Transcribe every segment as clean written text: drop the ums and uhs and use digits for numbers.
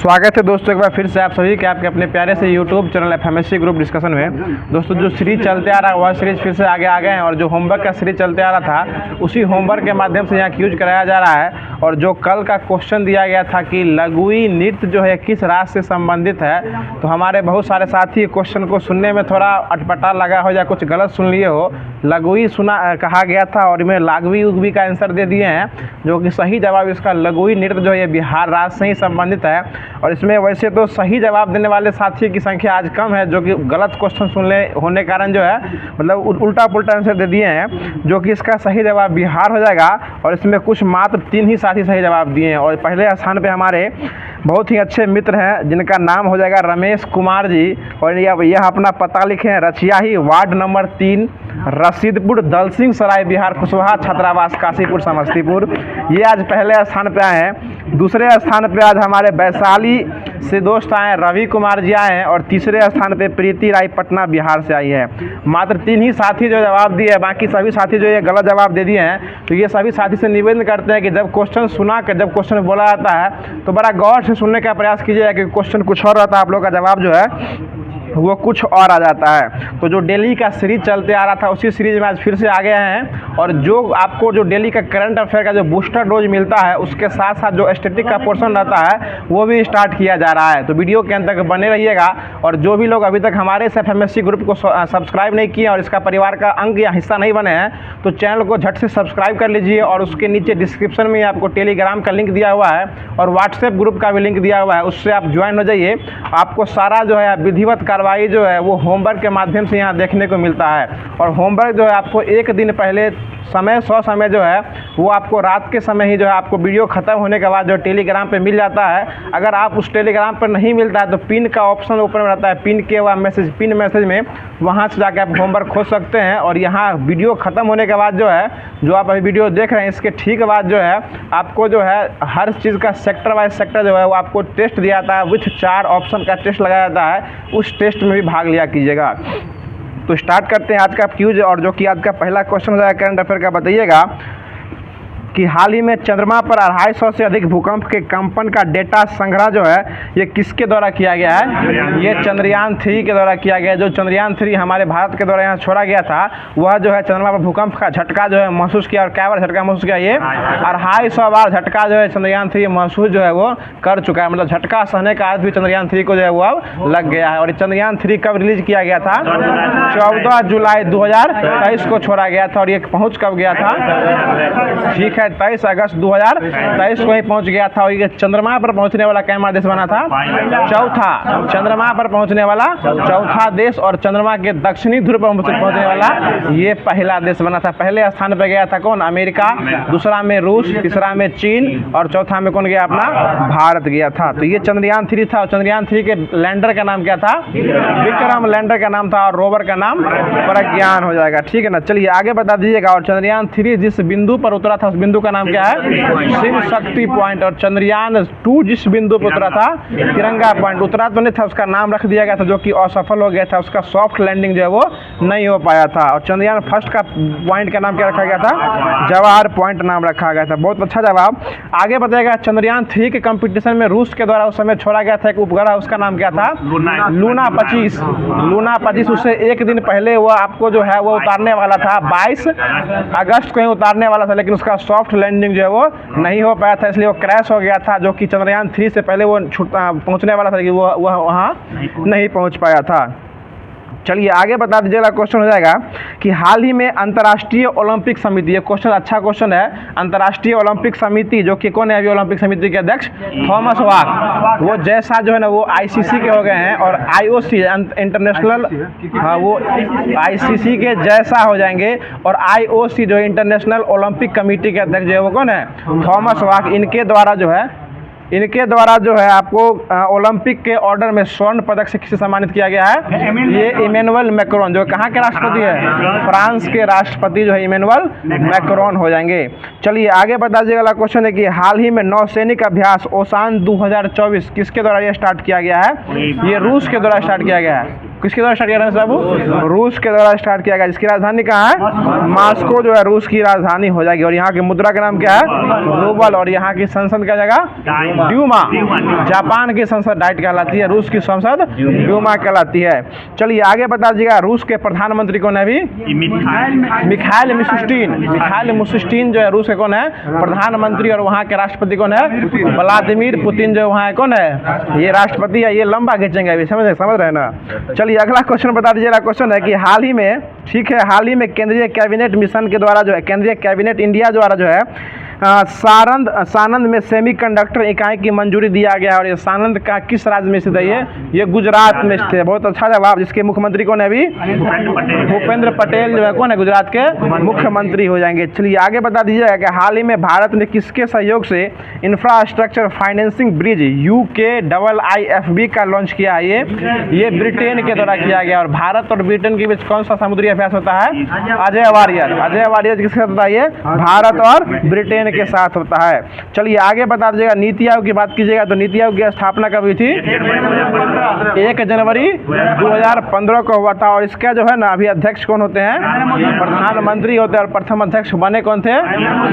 स्वागत है दोस्तों एक बार फिर से आप सभी के आपके अपने प्यारे से यूट्यूब चैनल एफएमएससी ग्रुप डिस्कशन में। दोस्तों जो सीरीज चलते आ रहा है वह सीरीज फिर से आगे आ गए हैं और जो होमवर्क का सीरीज चलते आ रहा था उसी होमवर्क के माध्यम से यहाँ यूज कराया जा रहा है। और जो कल का क्वेश्चन दिया गया था कि लघुई नृत्य जो है किस राज्य से संबंधित है, तो हमारे बहुत सारे साथी क्वेश्चन को सुनने में थोड़ा अटपटा लगा हो या कुछ गलत सुन लिए हो। लघुई सुना कहा गया था और इसमें लागवी उगवी का आंसर दे दिए हैं, जो कि सही जवाब इसका लघुई नृत्य जो है बिहार राज्य से ही संबंधित है। और इसमें वैसे तो सही जवाब देने वाले साथी की संख्या आज कम है, जो कि गलत क्वेश्चन सुनने होने कारण जो है मतलब उल्टा पुल्टा आंसर दे दिए हैं, जो कि इसका सही जवाब बिहार हो जाएगा। और इसमें कुछ मात्र 3 ही साथी सही जवाब दिए हैं। और पहले स्थान पे हमारे बहुत ही अच्छे मित्र हैं जिनका नाम हो जाएगा रमेश कुमार जी, और यह अपना पता लिखे हैं रचियाही वार्ड नंबर 3 रसीदपुर दलसिंह सराय बिहार कुशवाहा छात्रावास काशीपुर समस्तीपुर। ये आज पहले स्थान पे आए हैं। दूसरे स्थान पे आज हमारे वैशाली से दोस्त आए हैं रवि कुमार जी आए हैं। और तीसरे स्थान पे प्रीति राय पटना बिहार से आई है। मात्र 3 ही साथी जो जवाब दिए हैं, बाकी सभी साथी जो ये गलत जवाब दे दिए हैं। तो ये सभी साथी से निवेदन करते हैं कि जब क्वेश्चन सुना कर जब क्वेश्चन बोला जाता है तो बड़ा गौर से सुनने का प्रयास कीजिएगा, कि क्वेश्चन कुछ और रहता है, आप लोग का जवाब जो है वो कुछ और आ जाता है। तो जो डेली का सीरीज चलते आ रहा था उसी सीरीज में आज फिर से आ गए हैं। और जो आपको जो डेली का करंट अफेयर का जो बूस्टर डोज मिलता है उसके साथ साथ जो स्टैटिक का पोर्शन रहता है वो भी स्टार्ट किया जा रहा है। तो वीडियो के अंत तक बने रहिएगा। और जो भी लोग अभी तक हमारे इस एफएमएससी ग्रुप को सब्सक्राइब नहीं किए और इसका परिवार का अंग या हिस्सा नहीं बने हैं तो चैनल को झट से सब्सक्राइब कर लीजिए। और उसके नीचे डिस्क्रिप्शन में आपको टेलीग्राम का लिंक दिया हुआ है और व्हाट्सएप ग्रुप का भी लिंक दिया हुआ है, उससे आप ज्वाइन हो जाइए। आपको सारा जो है विधिवत कार्रवाई जो है वो होमवर्क के माध्यम से यहाँ देखने को मिलता है। और होमवर्क जो है आपको एक दिन पहले समय जो है वो आपको रात के समय ही जो है आपको वीडियो ख़त्म होने के बाद जो टेलीग्राम पे मिल जाता है। अगर आप उस टेलीग्राम पर नहीं मिलता है तो पिन का ऑप्शन ऊपर में रहता है, पिन के हुआ मैसेज, पिन मैसेज में वहाँ से जाकर आप होमवर्क खोज सकते हैं। और यहाँ वीडियो ख़त्म होने के बाद जो है जो आप अभी वीडियो देख रहे हैं इसके ठीक बाद जो है आपको जो है हर चीज़ का सेक्टर वाइज सेक्टर जो है वो आपको टेस्ट दिया जाता है, विथ 4 ऑप्शन का टेस्ट लगाया जाता है। उस टेस्ट में भी भाग लिया कीजिएगा। तो स्टार्ट करते हैं आज का क्यूज। और जो कि आज का पहला क्वेश्चन हो जाएगा करंट अफेयर का, बताइएगा कि हाल ही में चंद्रमा पर 250 से अधिक भूकंप के कंपन का डेटा संग्रह जो है ये किसके द्वारा किया गया है? ये चंद्रयान 3 के द्वारा किया गया है। जो चंद्रयान 3 हमारे भारत के द्वारा यहाँ छोड़ा गया था वह जो है चंद्रमा पर भूकंप का झटका जो है महसूस किया। और क्या बार झटका महसूस किया? ये 250 बार झटका जो है चंद्रयान 3 महसूस जो है वो कर चुका है। मतलब झटका सहने का आज भी चंद्रयान 3 को जो है वो अब लग गया है। और चंद्रयान 3 कब रिलीज किया गया था? 14 जुलाई 2023 को छोड़ा गया था। और ये पहुँच कब गया था? ठीक है, 23 अगस्त 2023 को ही पहुंच गया था। और ये चंद्रमा पर पहुंचने वाला कैमा देश बना था? चौथा। चंद्रमा पर पहुंचने वाला चौथा देश। और चंद्रमा के दक्षिणी ध्रुव पर पहुंचने वाला ये पहला देश बना था। पहले स्थान पर गया था कौन? अमेरिका, दूसरा में रूस, तीसरा में चीन और चौथा में कौन गया? अपना भारत गया था। तो ये चंद्रयान 3 था। और चंद्रयान 3 के लैंडर का नाम क्या था? विक्रम लैंडर का नाम था। और रोवर का नाम प्रज्ञान हो जाएगा। ठीक है ना, चलिए आगे बता दीजिएगा। और चंद्रयान 3 जिस बिंदु पर उतरा था उस बिंदु का नाम क्या है? शिव शक्ति पॉइंट। और चंद्रयान 2 जिस बिंदु पर उतरा था तिरंगा पॉइंट, उतरा तो नहीं था, उसका नाम रख दिया गया था जो कि असफल हो गया था। उसका सॉफ्ट लैंडिंग जो है वो नहीं हो पाया था। और चंद्रयान फर्स्ट का पॉइंट का नाम क्या रखा गया था? जवाहर पॉइंट नाम रखा गया था। बहुत अच्छा जवाब। आगे बताएगा चंद्रयान 3 के कंपटीशन में रूस के द्वारा उस समय छोड़ा गया था एक उपग्रह, उसका नाम क्या था? लूना 25। लूना 25 उससे एक दिन पहले वह आपको जो है वो उतारने वाला था, 22 अगस्त को ही उतारने वाला था, लेकिन उसका सॉफ्ट लैंडिंग जो है वो नहीं हो पाया था, इसलिए वो क्रैश हो गया था। जो कि चंद्रयान 3 से पहले वो पहुंचने वाला था लेकिन वो वहाँ नहीं पहुंच पाया था। चलिए आगे बता दीजिएगा। क्वेश्चन हो जाएगा कि हाल ही में अंतर्राष्ट्रीय ओलंपिक समिति, ये क्वेश्चन अच्छा क्वेश्चन है। अंतर्राष्ट्रीय ओलंपिक समिति जो कि कौन है अभी ओलंपिक समिति के अध्यक्ष? थॉमस बाख। वो जैसा जो है ना वो आईसीसी के हो गए हैं और आईओसी इंटरनेशनल, हाँ वो आईसीसी के जैसा हो जाएंगे। और आईओसी जो इंटरनेशनल ओलंपिक कमेटी के अध्यक्ष जो है वो कौन है? थॉमस बाख। इनके द्वारा जो है आपको ओलंपिक के ऑर्डर में स्वर्ण पदक से किसे सम्मानित किया गया है? ये इमैनुअल मैक्रोन, जो कहाँ के राष्ट्रपति है? फ्रांस के राष्ट्रपति जो है इमैनुअल मैक्रोन हो जाएंगे। चलिए आगे बता दीजिएगा। अगला क्वेश्चन है कि हाल ही में नौसैनिक अभ्यास ओसान 2024 किसके द्वारा ये स्टार्ट किया गया है? ये रूस के द्वारा स्टार्ट किया गया है। किसके द्वारा स्टार्ट किया रमेश बाबू? रूस के द्वारा स्टार्ट किया गया, जिसकी राजधानी कहाँ है? मॉस्को जो है रूस की राजधानी हो जाएगी। और यहाँ की मुद्रा का नाम क्या है? रूबल। और यहाँ की संसद क्या जगह? ड्यूमा। जापान की संसद डाइट कहलाती है, रूस की संसद ड्यूमा कहलाती है। चलिए आगे बता दीजिएगा, रूस के प्रधानमंत्री कौन है अभी? Mikhail Mishustin. मिखाइल मिशुस्टिन जो है रूस के कौन है? प्रधानमंत्री। और वहाँ के राष्ट्रपति कौन है? व्लादिमीर पुतिन जो वहाँ कौन है? ये राष्ट्रपति है। ये लंबा खींचेंगे अभी, समझ रहे हैं ना? चलिए अगला क्वेश्चन बता दीजिएगा। क्वेश्चन है कि हाल ही में, ठीक है, हाल ही में केंद्रीय कैबिनेट मिशन के द्वारा जो है, केंद्रीय कैबिनेट इंडिया द्वारा जो है सानंद में सेमीकंडक्टर इकाई की मंजूरी दिया गया। और ये सानंद का किस राज्य में स्थित है? ये गुजरात में स्थित है। बहुत अच्छा जवाब। जिसके मुख्यमंत्री कौन है अभी? भूपेंद्र पटेल जो है कौन है? गुजरात के मुख्यमंत्री हो जाएंगे। चलिए आगे बता दीजिएगा कि हाल ही में भारत ने किसके सहयोग से इंफ्रास्ट्रक्चर फाइनेंसिंग ब्रिज UKIIFB का लॉन्च किया है? ये ब्रिटेन के द्वारा किया गया। और भारत और ब्रिटेन के बीच कौन सा समुद्री अभ्यास होता है? अजय वारियर। अजय वारियर किसके साथ होता है? भारत और ब्रिटेन के साथ होता है। चलिए आगे बता दीजिएगा, नीति आयोग की बात कीजिएगा तो नीति आयोग की स्थापना कब हुई थी? 1 जनवरी 2015 को हुआ था। और इसका जो है ना अभी अध्यक्ष कौन होते हैं? प्रधानमंत्री होते हैं। और प्रथम अध्यक्ष बने कौन थे?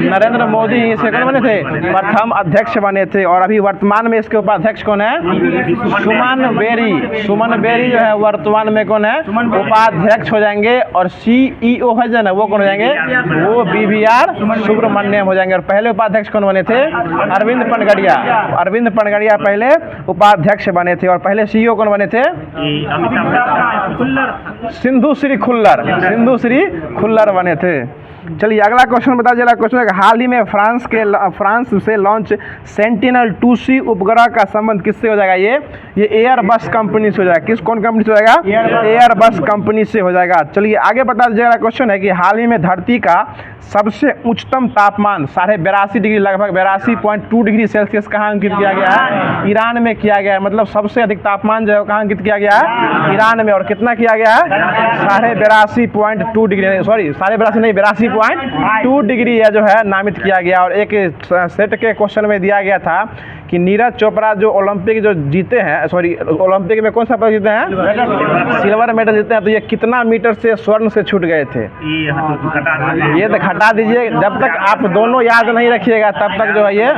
नरेंद्र मोदी ही से कौन बने थे? प्रथम अध्यक्ष बने थे। और अभी वर्तमान में इसके उपाध्यक्ष कौन है? सुमन बेरी। सुमन बेरी जो है वर्तमान में कौन है? उपाध्यक्ष हो जाएंगे। और CEO है जो ना वो कौन हो जाएंगे? वो BVR सुब्रमण्यम हो जाएंगे। और पहले उपाध्यक्ष कौन बने थे? अरविंद पनगड़िया। अरविंद पनगड़िया पहले उपाध्यक्ष बने थे। और पहले CEO कौन बने थे? सिंधु श्री खुल्लर। सिंधु श्री खुल्लर बने थे। चलिए अगला क्वेश्चन बता दीजिए। क्वेश्चन है हाल ही में फ्रांस से लॉन्च सेंटिनल 2C उपग्रह का संबंध किससे हो जाएगा? ये एयरबस कंपनी से हो जाएगा। कौन कंपनी से हो जाएगा? एयरबस कंपनी से हो जाएगा। चलिए आगे बता दीजिएगा। क्वेश्चन है कि हाल ही में धरती का सबसे उच्चतम तापमान 82.5 डिग्री, लगभग 82.2 डिग्री सेल्सियस कहाँ अंकित किया गया है? ईरान में किया गया है। मतलब सबसे अधिक तापमान जो है कहाँ अंकित किया गया है? ईरान में। और कितना किया गया है? 82.2 डिग्री, सॉरी 82.5 नहीं, 82.2 डिग्री है जो है नामित किया गया। और एक सेट के क्वेश्चन में दिया गया था कि नीरज चोपड़ा जो ओलंपिक जो जीते हैं, सॉरी ओलंपिक में कौन सा पदक जीते हैं? सिल्वर मेडल जीते हैं। तो ये कितना मीटर से स्वर्ण से छूट गए थे? ये तो हटा दीजिए। जब तक आप दोनों याद नहीं रखिएगा तब तक जो है ये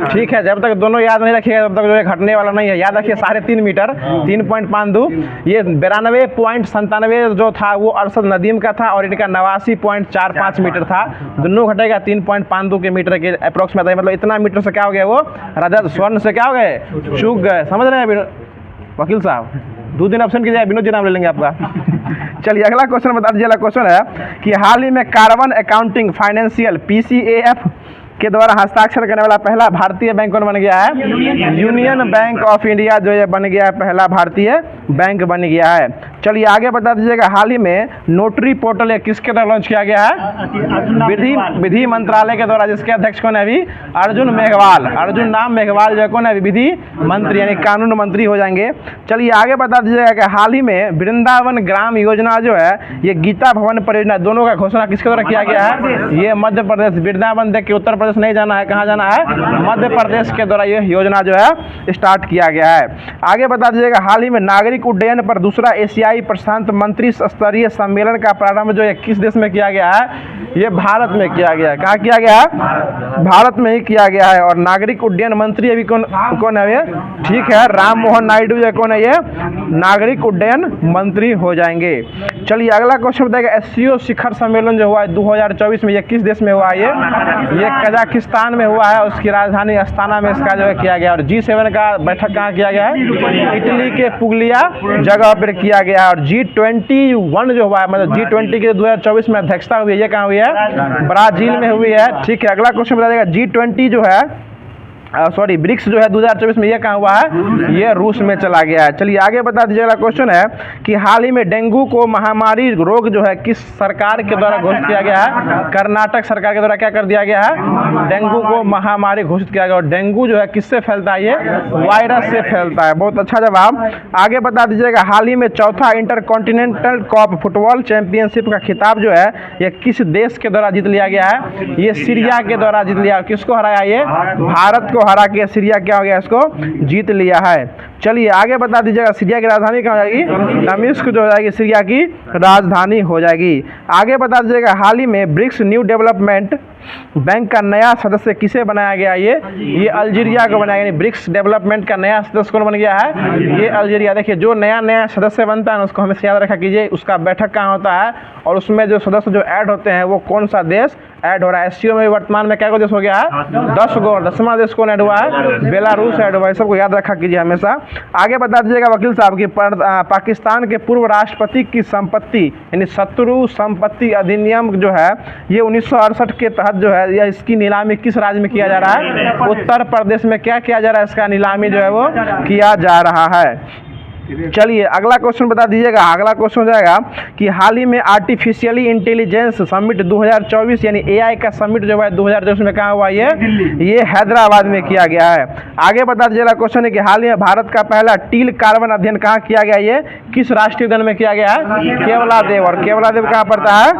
ठीक है। जब तक दोनों याद नहीं रखिएगा तब तक जो है घटने वाला नहीं है। याद रखिए 3.5 मीटर 3.52। ये 92.97 जो था वो अरशद नदीम का था। और इनका 89.45 मीटर था। दोनों घटेगा 3.52 के मीटर के अप्रोक्सीमेट। मतलब इतना मीटर से क्या हो गया? वो रजत स्वर्ण से क्या हो गए? चूक गए। समझ रहे हैं वकील साहब? 2 दिन ऑप्शन की जाए विनोद जी नाम ले लेंगे आपका। चलिए अगला क्वेश्चन बता दीजिए। क्वेश्चन है कि हाल ही में कार्बन अकाउंटिंग फाइनेंशियल PCAF के द्वारा हस्ताक्षर करने वाला पहला भारतीय बैंक कौन बन गया है? यूनियन बैंक ऑफ इंडिया जो ये बन गया है, पहला भारतीय बैंक बन गया है। चलिए आगे बता दीजिएगा। हाल ही में नोटरी पोर्टल किसके द्वारा लॉन्च किया गया है? विधि मंत्रालय के द्वारा, जिसके अध्यक्ष कौन है अभी? अर्जुन मेघवाल। अर्जुन नाम मेघवाल जो है कौन है? विधि मंत्री यानी कानून मंत्री हो जाएंगे। चलिए आगे बता दीजिएगा कि हाल ही में वृंदावन ग्राम योजना जो है ये गीता भवन परियोजना, दोनों का घोषणा किसके द्वारा किया गया है? ये मध्य प्रदेश। वृंदावन देख के उत्तर प्रदेश नहीं जाना है, कहाँ जाना है? मध्य प्रदेश के द्वारा ये योजना जो है स्टार्ट किया गया है। आगे बता दीजिएगा। हाल ही में नागरिक उड्डयन पर दूसरा एशियाई प्रशांत मंत्री स्तरीय सम्मेलन का प्रारंभ जो है किस देश में किया गया है? ये भारत में किया गया है। कहाँ किया गया है? भारत में ही किया गया है। और नागरिक उड्डयन मंत्री अभी कौन है? ये ठीक है, राम मोहन नायडू जो कौन है? ये नागरिक उड्डयन मंत्री हो जाएंगे। चलिए अगला क्वेश्चन बताएगा। SCO शिखर सम्मेलन जो हुआ है 2024 में, ये किस देश में हुआ है? ये कजाकिस्तान में हुआ है। उसकी राजधानी अस्ताना में इसका जो है किया गया। और G7 का बैठक कहाँ किया गया है? इटली के पुगलिया जगह पर किया गया है। और G21 जो हुआ है, मतलब G20 की 2024 में अध्यक्षता हुई है, ये कहाँ हुई है? ब्राजील में हुई है। ठीक है, अगला क्वेश्चन बता देगा। G20 जो है ब्रिक्स जो है 2024 में ये कहाँ हुआ है? ये रूस में चला गया है। चलिए आगे बता दीजिएगा। क्वेश्चन है कि हाल ही में डेंगू को महामारी रोग जो है किस सरकार के द्वारा घोषित किया गया है? कर्नाटक सरकार के द्वारा क्या कर दिया गया है? डेंगू को महामारी घोषित किया गया। और डेंगू जो है किससे फैलता है? ये वायरस से फैलता है। बहुत अच्छा जवाब। आगे बता दीजिएगा। हाल ही में चौथा इंटरकॉन्टिनेंटल कप फुटबॉल चैंपियनशिप का खिताब जो है ये किस देश के द्वारा जीत लिया गया है? ये सीरिया के द्वारा जीत लिया। किसको हराया? ये भारत को हरा के सीरिया क्या हो गया, इसको जीत लिया है। चलिए आगे बता दीजिएगा सीरिया की राजधानी क्या हो जाएगी, दमिश्क जो हो जाएगी सीरिया की राजधानी हो जाएगी। आगे बता दीजिएगा हाल ही में ब्रिक्स न्यू डेवलपमेंट बैंक का नया सदस्य किसे बनाया गया, ये अल्जीरिया को बनाया गया। ब्रिक्स डेवलपमेंट का नया सदस्य कौन बन गया है, ये अल्जीरिया। देखिए जो नया नया सदस्य बनता है उसको हमेशा याद रखा कीजिए, उसका बैठक कहाँ होता है और उसमें जो सदस्य जो ऐड होते हैं वो कौन सा देश ऐड हो रहा है। एससीओ में वर्तमान में क्या देश हो गया है, 10 गो। 10वां देश कौन ऐड हुआ है, बेलारूस ऐड हुआ है। सबको याद रखा कीजिए हमेशा। आगे बता दीजिएगा वकील साहब की पाकिस्तान के पूर्व राष्ट्रपति की संपत्ति यानी शत्रु संपत्ति अधिनियम जो है ये 1968 के तहत जो है या इसकी नीलामी किस राज्य में किया जा रहा है, उत्तर प्रदेश में क्या किया जा रहा है, इसका नीलामी जो है वो किया जा रहा है। चलिए अगला क्वेश्चन बता दीजिएगा। अगला क्वेश्चन हो जाएगा कि हाल ही में आर्टिफिशियली इंटेलिजेंस समिट 2024 यानी एआई का समिट जो है 2024 में कहाँ हुआ, ये हैदराबाद में किया गया है। आगे बता दीजिएगा क्वेश्चन है कि हाल ही में भारत का पहला टील कार्बन अध्ययन कहाँ किया गया, ये किस राष्ट्रीय उद्यान में किया गया है, केवलादेव। और केवलादेव कहाँ पड़ता है,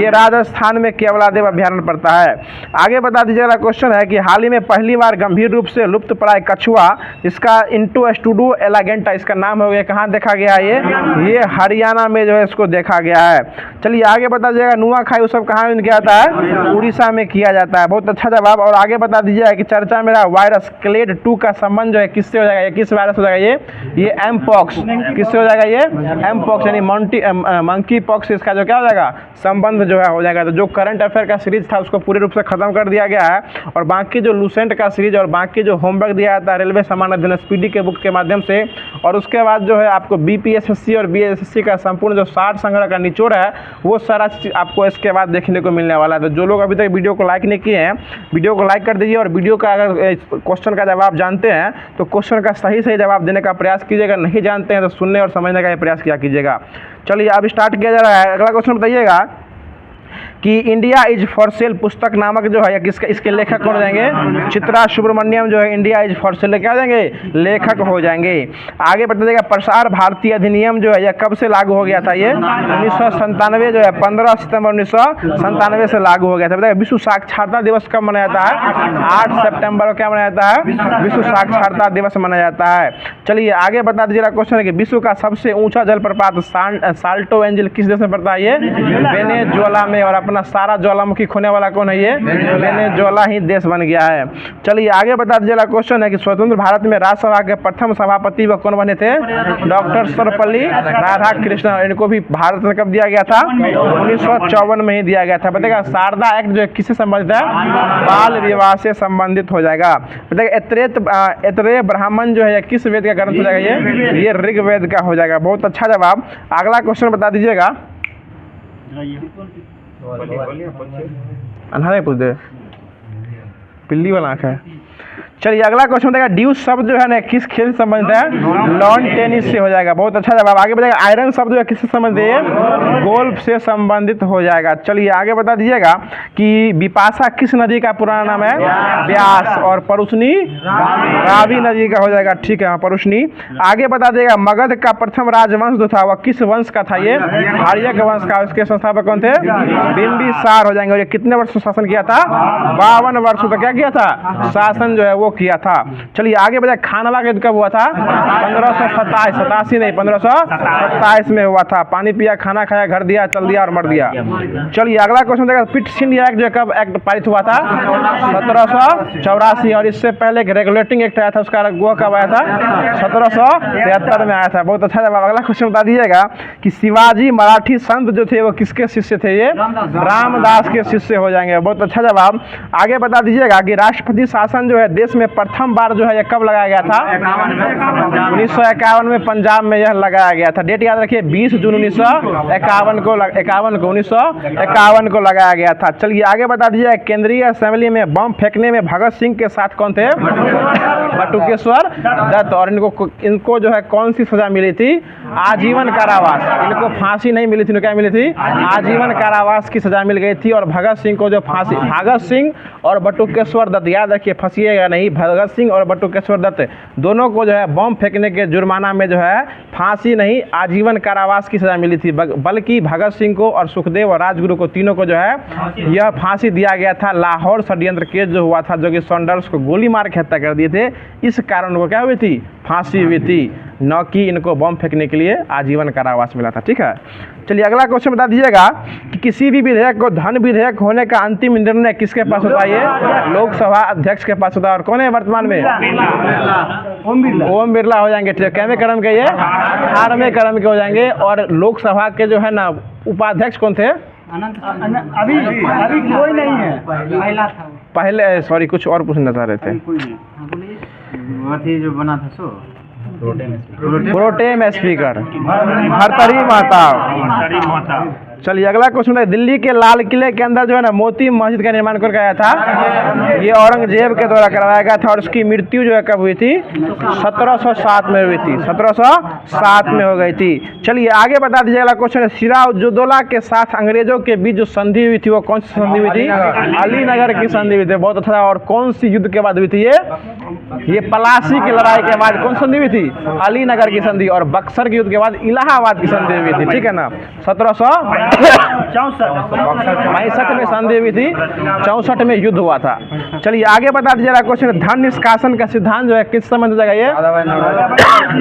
ये राजस्थान में केवलादेव अभ्यारण्य पड़ता है। आगे बता दीजिएगा क्वेश्चन है कि हाल ही में पहली बार गंभीर रूप से लुप्त प्राय कछुआ इसका इंटोस्टूडो एलागेंटा इसका नाम ये कहाँ देखा गया है, ये हरियाणा में जो है इसको देखा गया है। चलिए आगे बता दीजिएगा नुआखाई उत्सव कहाँ किया जाता है, उड़ीसा में किया जाता है। बहुत अच्छा जवाब। और आगे बता दीजिएगा कि चर्चा में रहा वायरस क्लेड 2 का संबंध जो है किससे हो जाएगा, ये किस वायरस हो जाएगा, ये एम पॉक्स किससे हो जाएगा, ये एम पॉक्स यानी मंकी पॉक्स इसका जो क्या हो जाएगा संबंध जो है हो जाएगा। तो जो करंट अफेयर का सीरीज था उसको पूरे रूप से खत्म कर दिया गया है और बाकी जो लूसेंट का सीरीज और बाकी जो होमवर्क दिया जाता है रेलवे सामान्य अध्ययन SPD के बुक के माध्यम से और उसके बाद जो है आपको BPSSC और BSSC का संपूर्ण जो 60 संग्रह का निचोड़ है वो सारा आपको इसके बाद देखने को मिलने वाला है। तो जो लोग अभी तक वीडियो को लाइक नहीं किए हैं वीडियो को लाइक कर दीजिए और वीडियो का अगर क्वेश्चन का जवाब जानते हैं तो क्वेश्चन का सही जवाब देने का प्रयास कीजिएगा, नहीं जानते हैं तो सुनने और समझने का प्रयास किया कीजिएगा। चलिए अब स्टार्ट किया जा रहा है। अगला क्वेश्चन बताइएगा कि इंडिया इज फॉर सेल पुस्तक नामक जो है किसका इसके लेखक कौन हो जाएंगे, चित्रा सुब्रमण्यम जो है इंडिया इज फॉर सेल क्या हो जाएंगे, लेखक हो जाएंगे। आगे बढ़ते जाएगा प्रसार भारती अधिनियम जो है यह कब से लागू हो गया था, ये 1997 जो है 15 सितंबर 1997 से लागू हो गया था। बताइए विश्व साक्षरता दिवस कब मनाया जाता है, 8 सितंबर को क्या मनाया जाता है, विश्व साक्षरता दिवस मनाया जाता है। चलिए आगे बता दीजिएगा क्वेश्चन है कि विश्व का सबसे ऊंचा जलप्रपात साल्टो एंजल किस देश में पड़ता है, ये वेनेजुएला में। और अपना सारा ज्वालामुखी खोने वाला कौन है, ये वेनेजुएला ही देश बन गया है। चलिए आगे बता दीजिएगा क्वेश्चन है कि स्वतंत्र भारत में राज्यसभा के प्रथम सभापति व कौन बने थे, डॉक्टर सर्वपल्ली राधाकृष्णन। इनको भी भारत में कब दिया गया था, 1954 में ही दिया गया था। बताइएगा शारदा एक्ट जो है किससे संबंधित है, बाल विवाह से संबंधित हो जाएगा। बताइएगा ऐतरेय ब्राह्मण जो है किस वेद का ग्रंथ हो जाएगा, ये ऋग्वेद का हो जाएगा। बहुत अच्छा जवाब। अगला क्वेश्चन बता दीजिएगा, अन्हारे पूछ दे पिल्ली वाला आँख है। चलिए अगला क्वेश्चन बताएगा ड्यूस शब्द जो है ना किस खेल से संबंधित है, लॉन टेनिस से हो जाएगा। बहुत अच्छा जवाब। आगे बताएगा आयरन शब्द जो है किससे संबंधित है, गोल्फ से संबंधित हो जाएगा। चलिए आगे बता दीजिएगा कि बिपाशा किस नदी का पुराना नाम है, व्यास। और परुष्णी रावी नदी का हो जाएगा, ठीक है परुष्णी। आगे बता देगा मगध का प्रथम राजवंश जो था वह किस वंश का था, ये आर्यक वंश का। उसके संस्थापक कौन थे, बिंबिसार हो जाएंगे। और ये कितने वर्ष शासन किया था, 52 वर्ष तक क्या किया था, शासन जो है वो किया था। चलिए आगे बताए खानवा युद्ध कब हुआ था, 1527, 87 नहीं 1527 में हुआ था। पानी पिया, खाना खाया, घर दिया, चल दिया और मर दिया। चलिए अगला क्वेश्चन देखा पिटसिंड एक्ट जो कब एक्ट पारित हुआ था, 1784। और इससे पहले एक रेगुलेटिंग एक्ट आया था, उसका वो कब आया था, 1773 में आया था। बहुत अच्छा जवाब। अगला क्वेश्चन बता दीजिएगा कि शिवाजी मराठी संत जो थे वो किसके शिष्य थे, ये रामदास के शिष्य हो जाएंगे। बहुत अच्छा जवाब। आगे बता दीजिएगा कि राष्ट्रपति शासन जो है देश में प्रथम बार जो है ये कब लगाया गया था, 1951 में पंजाब में यह लगाया गया था। डेट याद रखिए 20 जून 1951 को लगाया गया था। चलिए आगे बता दीजिए केंद्रीय असेंबली में बम फेंकने में भगत सिंह के साथ कौन थे, बटुकेश्वर दत्त। और इनको जो है कौन सी सजा मिली थी, आजीवन कारावास। इनको फांसी नहीं मिली थी, क्या मिली थी? आजीवन कारावास की सजा मिल गई थी। और भगत सिंह को जो फांसी, भगत सिंह और बटुकेश्वर दत्त, याद रखिए फंसिएगा नहीं, भगत सिंह और बटुकेश्वर दत्त दोनों को जो है बम फेंकने के जुर्माना में जो है फांसी नहीं आजीवन कारावास की सजा मिली थी। बल्कि भगत सिंह को और सुखदेव और राजगुरु को, तीनों को जो है यह फांसी दिया गया था। लाहौर षड्यंत्र केस जो हुआ था, जो कि सॉन्डर्स को गोली मार के हत्या कर दिए थे, इस कारण को क्या हुई थी? फांसी हुई थी, न कि इनको बम फेंकने के लिए आजीवन कारावास मिला था। ठीक है, चलिए अगला क्वेश्चन बता दीजिएगा कि किसी भी विधेयक को धन विधेयक होने का अंतिम निर्णय किसके पास होता है? ये लोकसभा अध्यक्ष के पास होता है। और कौन है वर्तमान में? ओम बिरला हो जाएंगे। ठीक है, कैवें क्रम के? ये 18वें क्रम के हो जाएंगे। और लोकसभा के जो है ना उपाध्यक्ष कौन थे? अभी कोई नहीं है, पहला था पहले। सॉरी, कुछ और पूछना चाह रहे थे। जो बना था सो प्रोटेम स्पीकर भर्तृहरि महताब। चलिए अगला क्वेश्चन है, दिल्ली के लाल किले के अंदर जो है ना मोती मस्जिद का निर्माण कर गया था। ये औरंगजेब के द्वारा करवाया गया था। और उसकी मृत्यु जो है कब हुई थी? 1707 में हुई थी, 1707 में हो गई थी। चलिए आगे बता दीजिए। अगला क्वेश्चन है, सिराजुद्दौला के साथ अंग्रेजों के बीच जो संधि हुई थी वो कौन सी संधि हुई थी? अलीनगर की संधि हुई थी। बहुत अच्छा। और कौन सी युद्ध के बाद हुई थी? ये प्लासी की लड़ाई के बाद कौन संधि हुई थी? अलीनगर की संधि। और बक्सर के युद्ध के बाद इलाहाबाद की संधि हुई थी। ठीक है ना, 1764 में संधि हुई थी, 64 में युद्ध हुआ था। चलिए आगे बता दीजिएगा क्वेश्चन, धन निष्कासन का सिद्धांत जो है किस संबंध हो जाएगा? ये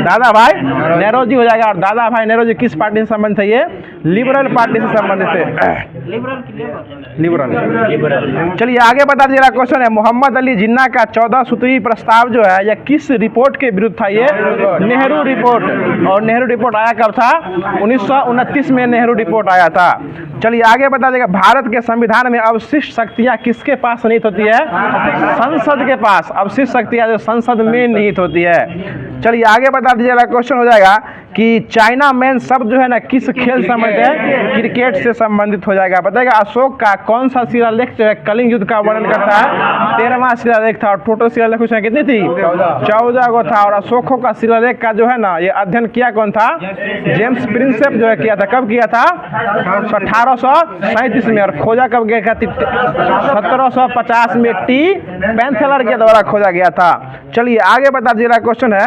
दादा भाई नेहरू हो जाएगा। और दादा भाई नेहरू किस पार्टी से संबंधित है? ये लिबरल पार्टी से संबंधित है। लिबरल। चलिए आगे बता दीजिएगा क्वेश्चन है, मोहम्मद अली जिन्ना का 14 सूत्री प्रस्ताव जो है यह किस रिपोर्ट के विरुद्ध था? ये नेहरू रिपोर्ट। और नेहरू रिपोर्ट आया कब था? 1929 में नेहरू रिपोर्ट आया था। चलिए आगे बता देगा, भारत के संविधान में अवशिष्ट शक्तियां किसके पास निहित होती है? संसद के पास अवशिष्ट शक्तियां जो संसद में निहित होती है। चलिए आगे बता दीजिएगा क्वेश्चन हो जाएगा कि चाइना मैन शब्द जो है ना किस खेल से संबंधित है? क्रिकेट से संबंधित हो जाएगा। बताएगा अशोक का कौन सा शिलालेख जो है कलिंग युद्ध का वर्णन करता है? 13वां शिलालेख था। और टोटल शिलालेख उसमें कितनी थी? 14 गो था। और अशोकों का शिलालेख का जो है ना ये अध्ययन किया कौन था? जेम्स प्रिंसेप जो है किया था। कब किया था? 1837 में। और खोजा कब गया था? 1750 में टी पेंथेलर के द्वारा खोजा गया था। चलिए आगे बता दीजिएगा क्वेश्चन है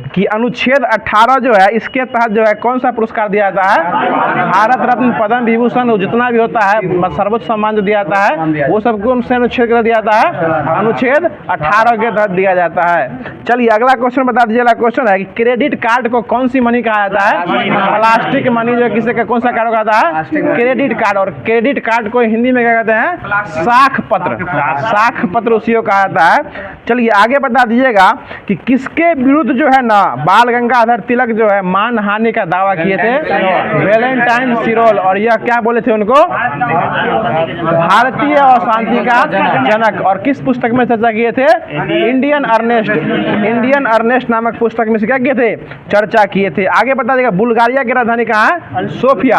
कि अनुच्छेद 18 जो है इसके तहत जो है कौन सा पुरस्कार दिया जाता है? भारत रत्न, पद्म विभूषण, जितना भी होता है सर्वोच्च सम्मान जो दिया जाता है वो सब कौन से अनुच्छेद के दिया जाता है? अनुच्छेद 18 के तहत दिया जाता है। चलिए अगला क्वेश्चन बता दीजिएगा। क्वेश्चन है कि क्रेडिट कार्ड को कौन सी मनी कहा जाता है? प्लास्टिक मनी जो किसी का कौन सा कार्ड कहता है? Credit card. और क्रेडिट कार्ड को हिंदी में क्या कहते हैं? साख पत्र। साख पत्र उसी को कहा जाता है। चलिए आगे बता दीजिएगा कि किसके विरुद्ध जो है ना बाल गंगाधर तिलक जो है मानहानि का दावा किए थे? वैलेंटाइन सिरोल। और यह क्या बोले थे उनको? भारतीय अशांति का जनक। और किस पुस्तक में चर्चा किए थे? इंडियन अर्नेस्ट नामक पुस्तक में से क्या किए थे? चर्चा किए थे। आगे बता देगा बुल्गारिया की राजधानी कहाँ है? सोफिया।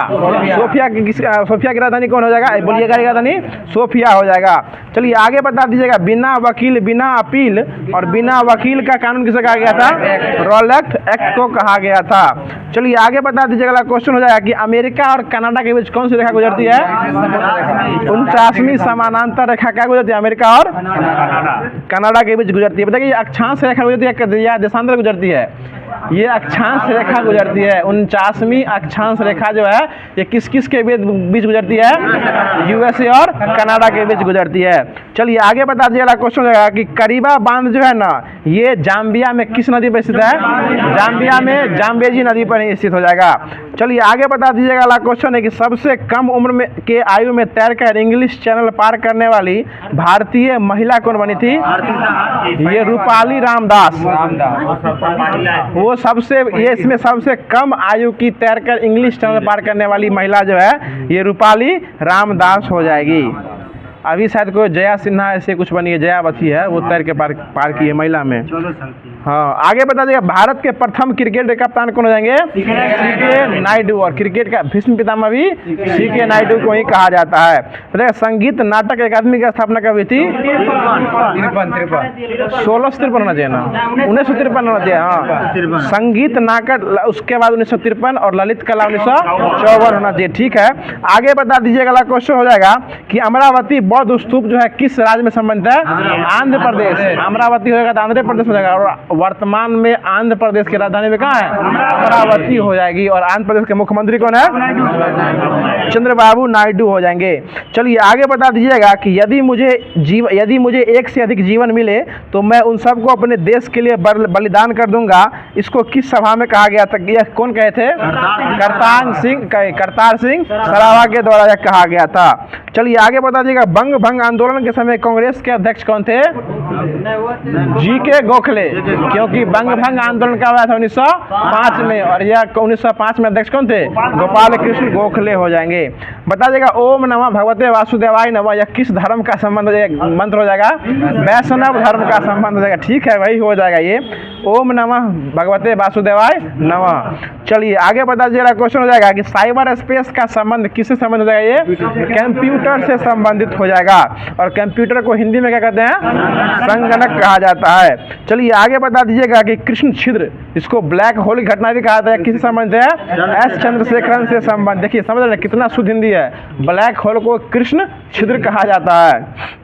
सोफिया की राजधानी कौन हो जाएगा? बुल्गारिया की राजधानी सोफिया हो जाएगा। चलिए आगे बता दीजिएगा, बिना वकील बिना अपील और बिना वकील का कानून किसे कहा गया था? रॉलेट एक्ट को कहा गया था। चलिए आगे बता दीजिएगा। अगला क्वेश्चन हो जाएगा कि अमेरिका और कनाडा के बीच कौन सी रेखा गुजरती है? 49वीं समानांतर रेखा क्या गुजरती है? अमेरिका और कनाडा के बीच गुजरती है। बताइए अक्षांश रेखा गुजरती है या देशांतर गुजरती है? ये अक्षांश रेखा गुजरती है। 49वीं अक्षांश रेखा जो है ये किस किस के बीच गुजरती है? यूएसए और कनाडा के बीच गुजरती है। चलिए आगे बता दीजिएगा। क्वेश्चन हो जाएगा कि करीबा बांध जो है ना ये जाम्बिया में किस नदी पर स्थित है? जाम्बिया में जाम्बेजी नदी पर स्थित हो जाएगा। चलिए आगे बता दीजिएगा। अगला क्वेश्चन है कि सबसे कम उम्र में के आयु में तैरकर इंग्लिश चैनल पार करने वाली भारतीय महिला कौन बनी थी? ये रूपाली रामदास। वो सबसे ये इसमें सबसे कम आयु की तैरकर इंग्लिश चैनल पार करने वाली महिला जो है ये रूपाली रामदास हो जाएगी। अभी शायद कोई जया सिन्हा ऐसे कुछ बनी है, जयावती है, वो तैर के पार की है महिला में। हाँ, आगे बता दिया भारत के प्रथम क्रिकेट कप्तान कौन हो जाएंगे? सीके नायडू। और क्रिकेट का भीष्म पितामह भी सीके नायडू को ही कहा जाता है। बताइए संगीत नाटक अकादमी की स्थापना कब हुई थी? 1653 होना चाहिए ना, 1953 होना चाहिए। हाँ, संगीत नाटक उसके बाद 1953 और ललित कला 1954 होना चाहिए। ठीक है, आगे बता दीजिएगा। अगला क्वेश्चन हो जाएगा कि अमरावती बौद्ध स्तूप जो है किस राज्य में संबंधित है? आंध्र प्रदेश। अमरावती होगा तो आंध्र प्रदेश हो जाएगा। और वर्तमान में आंध्र प्रदेश की राजधानी में कहाँ है? अमरावती हो जाएगी। और आंध्र प्रदेश के मुख्यमंत्री कौन है? चंद्रबाबू नायडू हो जाएंगे। चलिए आगे बता दीजिएगा कि यदि मुझे एक से अधिक जीवन मिले तो मैं उन सबको अपने देश के लिए बलिदान कर दूंगा। इसको किस सभा में कहा गया था? यह कौन कहे थे? करतार सिंह सरावा के द्वारा यह कहा गया था। चलिए आगे बता दीजिएगा बंग भंग आंदोलन के समय कांग्रेस के अध्यक्ष कौन थे? जी.के. गोखले। क्योंकि बंग भंग आंदोलन का हुआ था 1905 में और यह 1905 में अध्यक्ष कौन थे? गोपाल कृष्ण गोखले हो जाएंगे। बता देगा ओम नमः भगवते वासुदेवाय नमः यह किस धर्म का संबंध मंत्र हो जाएगा? वैष्णव धर्म का संबंध हो जाएगा। ठीक है, वही हो जाएगा ये ओम नमः भगवते वासुदेवाय नमः। चलिए आगे बता दीजिएगा। क्वेश्चन हो जाएगा कि साइबर स्पेस का संबंध किससे संबंध हो जाएगा? ये कंप्यूटर से संबंधित हो जाएगा। और कंप्यूटर को हिंदी में क्या कहते हैं? संगणक कहा जाता है। चलिए आगे बता दीजिएगा कि कृष्ण छिद्र, इसको ब्लैक होल की घटना भी कहा जाता है, किससे संबंध है? एस चंद्रशेखरन से संबंध। देखिए समझ रहे हैं कितना शुद्ध हिंदी है। ब्लैक होल को कृष्ण छिद्र कहा जाता है।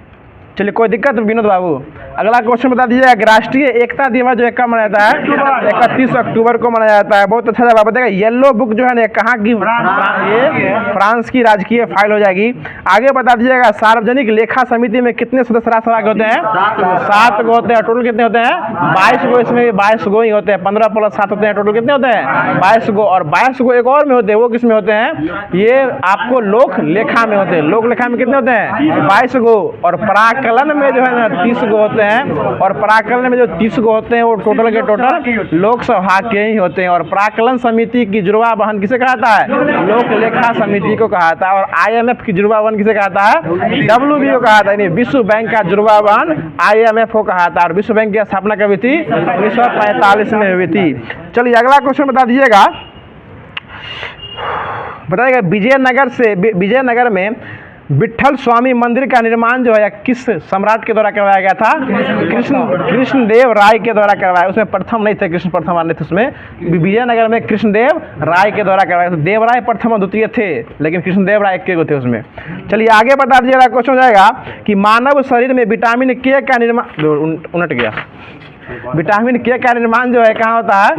चलिए कोई दिक्कत विनोद बाबू? अगला क्वेश्चन बता दीजिएगा कि राष्ट्रीय एकता दिवस जो है कब मनाया जाता है? 31 अक्टूबर को मनाया जाता है। बहुत अच्छा जवाब बताएगा। येलो बुक जो है ना कहाँ की? ये फ्रांस की राजकीय फाइल हो जाएगी। आगे बता दीजिएगा सार्वजनिक लेखा समिति में कितने सदस्य राज्यसभा के होते हैं? 7 गो होते हैं। टोटल कितने होते हैं? 22 गो। इसमें 22 गो ही होते हैं। 15 + 7 होते हैं। टोटल कितने होते हैं? 22 गो। और 22 गो एक और में होते हैं। वो किस में होते हैं? ये आपको लोक लेखा में होते हैं। लोक लेखा में कितने होते हैं? 22 गो। और पराकलन में जो है ना 30 गो होते हैं। और पराकलन में जो 30 गो होते हैं वो टोटल के टोटल लोकसभा के ही होते हैं। और पराकलन समिति की जुड़वा बहन किसे कहता है? लोक लेखा समिति को कहता है। और IMF की जुड़वा बहन किसे कहता है? WB को कहता है। विश्व बैंक का जुड़वा बहन IMF को कहता है। और विश्व बैंक की स्थापना कभी थी? 1945 में हुई थी। चलिए अगला क्वेश्चन बता दीजिएगा। बताइएगा विजयनगर में विट्ठल स्वामी मंदिर का निर्माण जो है किस सम्राट के द्वारा करवाया गया था? कृष्णदेव राय के द्वारा करवाया। उसमें प्रथम नहीं थे, कृष्ण प्रथम नहीं थे। उसमें विजयनगर में कृष्णदेव राय के द्वारा करवाया। तो देवराय प्रथम और द्वितीय थे, लेकिन कृष्णदेव राय के थे उसमें। चलिए आगे बता दीजिएगा। क्वेश्चन हो जाएगा कि मानव शरीर में विटामिन के का निर्माण उलट गया। विटामिन के का निर्माण जो है कहाँ होता है?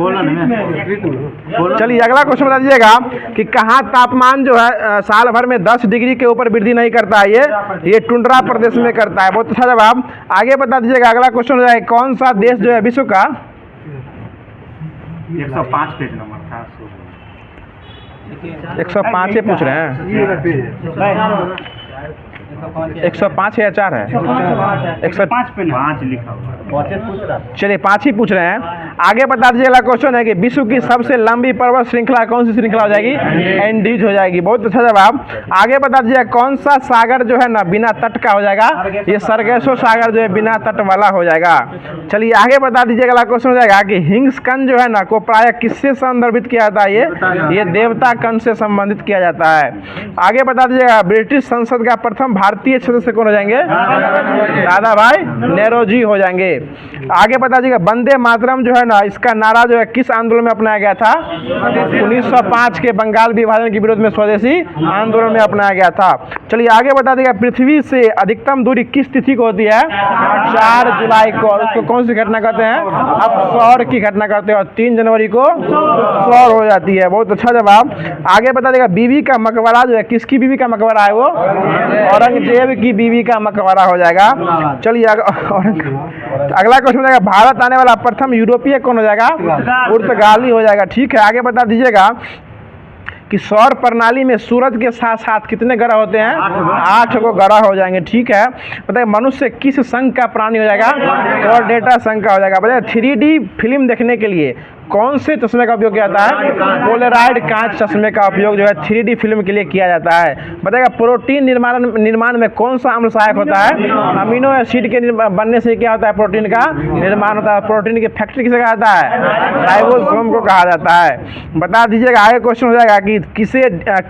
चलिए अगला क्वेश्चन बता दीजिएगा कि कहाँ तापमान जो है साल भर में 10 डिग्री के ऊपर वृद्धि नहीं करता है? ये टुंड्रा प्रदेश में करता है। बहुत अच्छा जवाब। आगे बता दीजिएगा। अगला क्वेश्चन हो जाएगा कौन सा देश जो है विश्व का 105 पेज नंबर था। 105 पूछ रहे हैं? 105 या 4 है? 105 पे 5 लिखा हुआ है। चलिए 5 ही पूछ रहे हैं। आगे बता दीजिएगा। क्वेश्चन है कि विश्व की सबसे लंबी पर्वत श्रृंखला कौन सी श्रृंखला हो जाएगी? एंडीज हो जाएगी। बहुत अच्छा जवाब। आगे बता दीजिएगा कौन सा सागर जो है ना बिना तट का हो जाएगा? ये सरगेसो सागर जो है बिना तट वाला हो जाएगा। चलिए आगे बता दीजिएगा। अगला क्वेश्चन हो जाएगा कि हिंग्सकन जो है ना को प्राय किससे संदर्भित किया जाता है? ये देवता कण से संबंधित किया जाता है। आगे बता दीजिएगा ब्रिटिश संसद का प्रथम भारतीय सदस्य कौन हो जाएंगे? दादा भाई नेहरू हो जाएंगे। आगे बता दीजिएगा वंदे मातरम जो है ना इसका नारा जो है किस आंदोलन में अपनाया गया था? 1905 के बंगाल विभाजन के विरोध में स्वदेशी आंदोलन में अपनाया गया था। चलिए आगे बता दीजिएगा पृथ्वी से अधिकतम दूरी किस तिथि को होती है? 4 जुलाई को। और उसको कौन सी घटना कहते हैं? अब सौर की घटना करते हैं। और 3 जनवरी को सौर हो जाती है। बहुत अच्छा जवाब। आगे बता देगा बीबी का मकबरा जो है किसकी बीबी का मकबरा है? वो औरंगजेब की बीवी का मकबरा हो जाएगा। चलिए अगला क्वेश्चन हो जाएगा भारत आने वाला प्रथम यूरोपीय कौन हो जाएगा? पुर्तगाली हो जाएगा। ठीक है आगे बता दीजिएगा कि सौर प्रणाली में सूरज के साथ साथ कितने ग्रह होते हैं? 8 को ग्रह हो जाएंगे। ठीक है बताइए मनुष्य किस संघ का प्राणी हो जाएगा? और डेटा संघ का हो जाएगा। बताइए 3D फिल्म देखने के लिए कौन से चश्मे का उपयोग किया जाता है? पोलराइड कांच चश्मे का उपयोग जो है 3D फिल्म के लिए किया जाता है। बताइएगा प्रोटीन निर्माण में कौन सा अम्ल सहायक होता है? अमीनो एसिड के बनने से क्या होता है? प्रोटीन का निर्माण होता है। प्रोटीन की फैक्ट्री किसे कहा जाता है? राइबोसोम को कहा जाता है। बता दीजिएगा, आगे क्वेश्चन हो जाएगा कि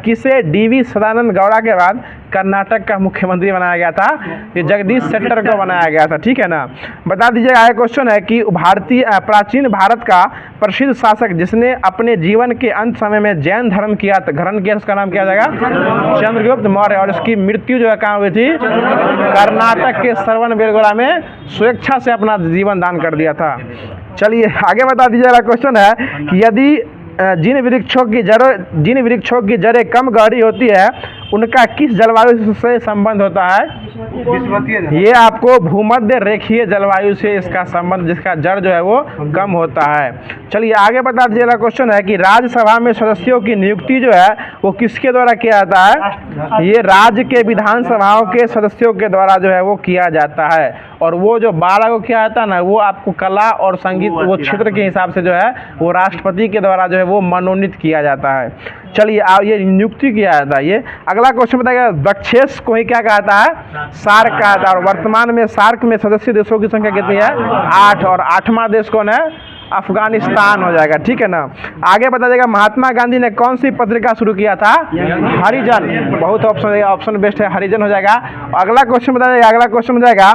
किसे DV सदानंद गौड़ा के बाद कर्नाटक का मुख्यमंत्री बनाया गया था? ये जगदीश शेट्टर को बनाया गया था, ठीक है ना। बता दीजिएगा, आगे क्वेश्चन है कि प्राचीन भारत का प्रसिद्ध शासक जिसने अपने जीवन के अंत समय में जैन धर्म ग्रहण किया, उसका नाम क्या जाएगा? चंद्रगुप्त मौर्य। और इसकी मृत्यु जो है कहाँ हुई थी? कर्नाटक के श्रवणबेलगोला में स्वेच्छा से अपना जीवन दान कर दिया था। चलिए आगे बता दीजिएगा, क्वेश्चन है कि यदि जिन वृक्षों की जड़ें कम गहरी होती है उनका किस जलवायु से संबंध होता है? ये आपको भूमध्य रेखीय जलवायु से इसका संबंध, जिसका जड़ जो है वो कम होता है। चलिए आगे बता दीजिएगा, क्वेश्चन है कि राज्यसभा में सदस्यों की नियुक्ति जो है वो किसके द्वारा किया जाता है? ये राज्य के विधानसभाओं के सदस्यों के द्वारा जो है वो किया जाता है। और वो जो 12 को किया जाता है ना, वो आपको कला और संगीत वो क्षेत्र के हिसाब से जो है वो राष्ट्रपति के द्वारा जो है वो मनोनीत किया जाता है। चलिए ये नियुक्ति किया जाता है। ये अगला क्वेश्चन बताइएगा, दक्षेस को ही क्या कहता है? सार्क कहता है। और वर्तमान में सार्क में सदस्य देशों की संख्या कितनी है? 8। और 8वां देश कौन है? अफगानिस्तान हो जाएगा, ठीक है ना। आगे बता देगा, महात्मा गांधी ने कौन सी पत्रिका शुरू किया था? हरिजन। बहुत ऑप्शन बेस्ट है, हरिजन हो जाएगा। अगला क्वेश्चन बता देगा, अगला क्वेश्चन हो जाएगा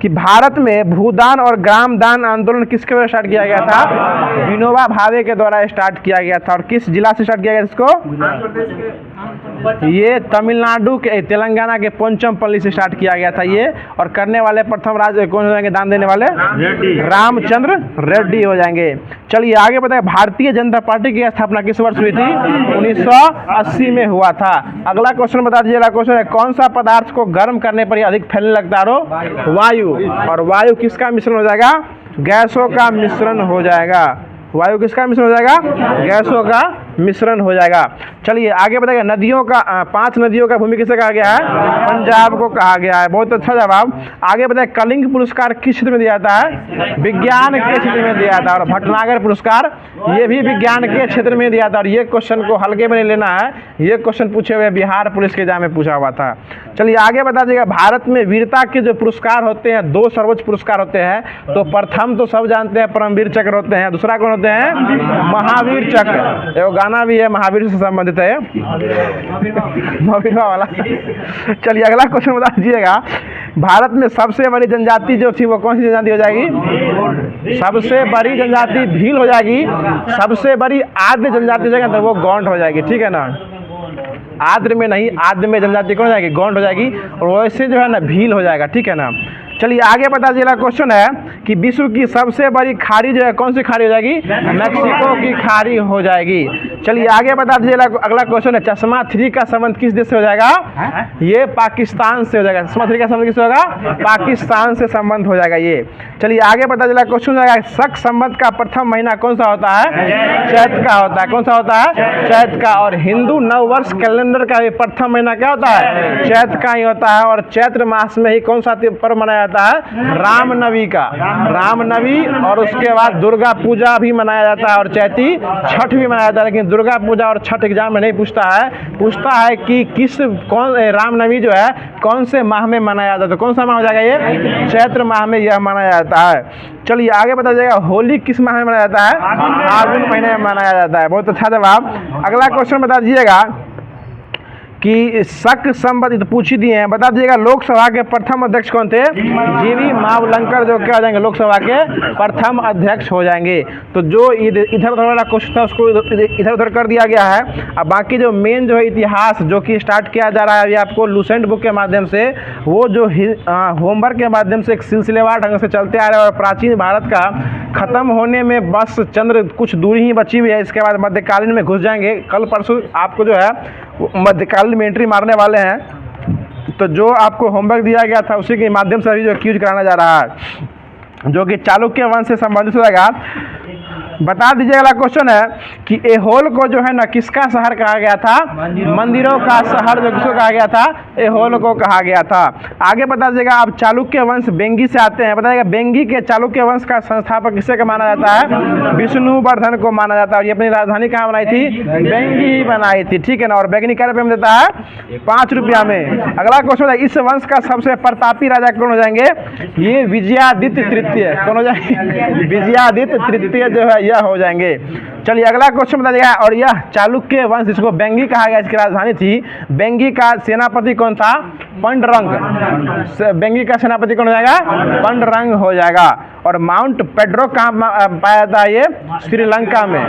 कि भारत में भूदान और ग्राम दान आंदोलन किसके द्वारा स्टार्ट किया गया था? विनोबा भावे के द्वारा स्टार्ट किया गया था। और किस जिला से स्टार्ट किया गया इसको? ये तमिलनाडु के तेलंगाना के पोंचमपल्ली से स्टार्ट किया गया था ये। और करने वाले प्रथम राज्य कौन हो जाएंगे? दान देने वाले रामचंद्र रेड्डी हो जाएंगे। चलिए आगे बताएं, भारतीय जनता पार्टी की स्थापना किस वर्ष हुई थी? 1980 में हुआ था। अगला क्वेश्चन बता दीजिएगा, क्वेश्चन है कौन सा पदार्थ को गर्म करने पर अधिक फैलने लगता है? वायु। और वायु किसका मिश्रण हो जाएगा? गैसों का मिश्रण हो जाएगा। वायु किसका मिश्रण हो जाएगा? गैसों का मिश्रण हो जाएगा। चलिए आगे बताइए, नदियों का 5 नदियों का भूमि किसे कहा गया है? पंजाब को कहा गया है। बहुत अच्छा जवाब। आगे बताइए, कलिंग पुरस्कार किस क्षेत्र में दिया जाता है? विज्ञान के क्षेत्र में दिया जाता है। और भटनागर पुरस्कार ये भी विज्ञान के क्षेत्र में दिया था। और ये क्वेश्चन को हल्के में नहीं लेना है, ये क्वेश्चन पूछे हुए बिहार पुलिस के एग्जाम में पूछा हुआ था। चलिए आगे बता दीजिएगा, भारत में वीरता के जो पुरस्कार होते हैं, 2 सर्वोच्च पुरस्कार होते हैं। तो प्रथम तो सब जानते हैं, परमवीर चक्र होते हैं। दूसरा कौन होते हैं? महावीर चक्र। एगो गाना भी है महावीर से संबंधित है, महावीर वाला। चलिए अगला क्वेश्चन बता दीजिएगा, भारत में सबसे बड़ी जनजाति जो थी वो कौन सी जनजाति हो जाएगी? सबसे बड़ी जनजाति भील हो जाएगी। सबसे बड़ी आद्य जनजाति हो जाएगी तो वो गौंड हो जाएगी, ठीक है ना। आद्र में नहीं, आद्य में जनजाति कौन हो जाएगी? गौंड हो जाएगी। और वैसे जो है ना भील हो जाएगा, ठीक है ना। चलिए आगे बता दीजिएगा, क्वेश्चन है कि विश्व की सबसे बड़ी खाड़ी जो है कौन सी खाड़ी हो जाएगी? मैक्सिको की खाड़ी हो जाएगी। चलिए आगे बता दीजिएगा, अगला क्वेश्चन है, चश्मा 3 का संबंध किस देश से हो जाएगा? ये पाकिस्तान से हो जाएगा। चश्मा 3 का संबंध किससे होगा? पाकिस्तान से संबंध हो जाएगा ये। चलिए आगे बता दीजिएगा, क्वेश्चन हो जाएगा, शक संबंध का प्रथम महीना कौन सा होता है? चैत का होता है। कौन सा होता है? चैत का। और हिंदू नववर्ष कैलेंडर का प्रथम महीना क्या होता है? चैत का ही होता है। और चैत्र मास में ही कौन सा पर्व मनाया जाता है? रामनवमी का। रामनवमी। और उसके बाद दुर्गा पूजा भी मनाया जाता है और चैती छठ भी मनाया जाता है। लेकिन दुर्गा पूजा और छठ एग्जाम में नहीं पूछता है कि रामनवमी जो है कौन से माह में मनाया जाता है। तो कौन सा माह हो जाएगा ये? चैत्र माह में यह मनाया जाता है। चलिए आगे बता जाएगा, होली किस माह में मनाया जाता है? फागुन महीने में मनाया जाता है। बहुत अच्छा जवाब। अगला क्वेश्चन बता दीजिएगा कि शक संबंध तो पूछ ही दिए हैं। बता दीजिएगा, लोकसभा के प्रथम अध्यक्ष कौन थे? जीवी मावलंकर जो क्या हो जाएंगे? लोकसभा के प्रथम अध्यक्ष हो जाएंगे। तो जो इधर उधर वाला क्वेश्चन था उसको इधर उधर कर दिया गया है। अब बाकी जो मेन जो है इतिहास जो कि स्टार्ट किया जा रहा है अभी आपको लूसेंट बुक के माध्यम से, वो जो होमवर्क के माध्यम से एक सिलसिलेवार ढंग से चलते आ रहे हैं। और प्राचीन भारत का खत्म होने में बस चंद्र कुछ दूरी ही बची हुई है। इसके बाद मध्यकालीन में घुस जाएंगे। कल परसों आपको जो है मध्यकालीन में एंट्री मारने वाले हैं। तो जो आपको होमवर्क दिया गया था उसी के माध्यम से अभी जो क्यूज कराना जा रहा है, जो कि चालुक्य वंश से संबंधित हो जाएगा। बता दीजिए। अगला क्वेश्चन है कि एहोल को जो है ना किसका शहर कहा गया था? मंदिरों का शहर जो किसको कहा गया था? एहोल को कहा गया था। आगे बता दीजिएगा। अब चालुक्य वंश बेंगी से आते हैं। बताइएगा बेंगी के चालुक्य वंश का संस्थापक किसे का माना जाता है? विष्णुवर्धन को माना जाता है। और ये अपनी राजधानी कहाँ बनाई थी? बेंगी बनाई थी, ठीक है ना। और बेंगनी क्या रुपये में देता है? 5 रुपया में। अगला क्वेश्चन है इस वंश का सबसे प्रतापी राजा कौन हो जाएंगे? ये विजयादित्य तृतीय। कौन हो जाएंगे? विजयादित्य तृतीय जो है यह हो जाएंगे। चलिए अगला क्वेश्चन बता दिया। और यह चालुक्य वंश जिसको बेंगी कहा गया, इसकी राजधानी थी बेंगी का सेनापति कौन था? पंडरंग। बेंगी का सेनापति कौन हो जाएगा? पंडरंग हो जाएगा। और माउंट पेड्रो कहाँ पाया जाता है? ये श्रीलंका में।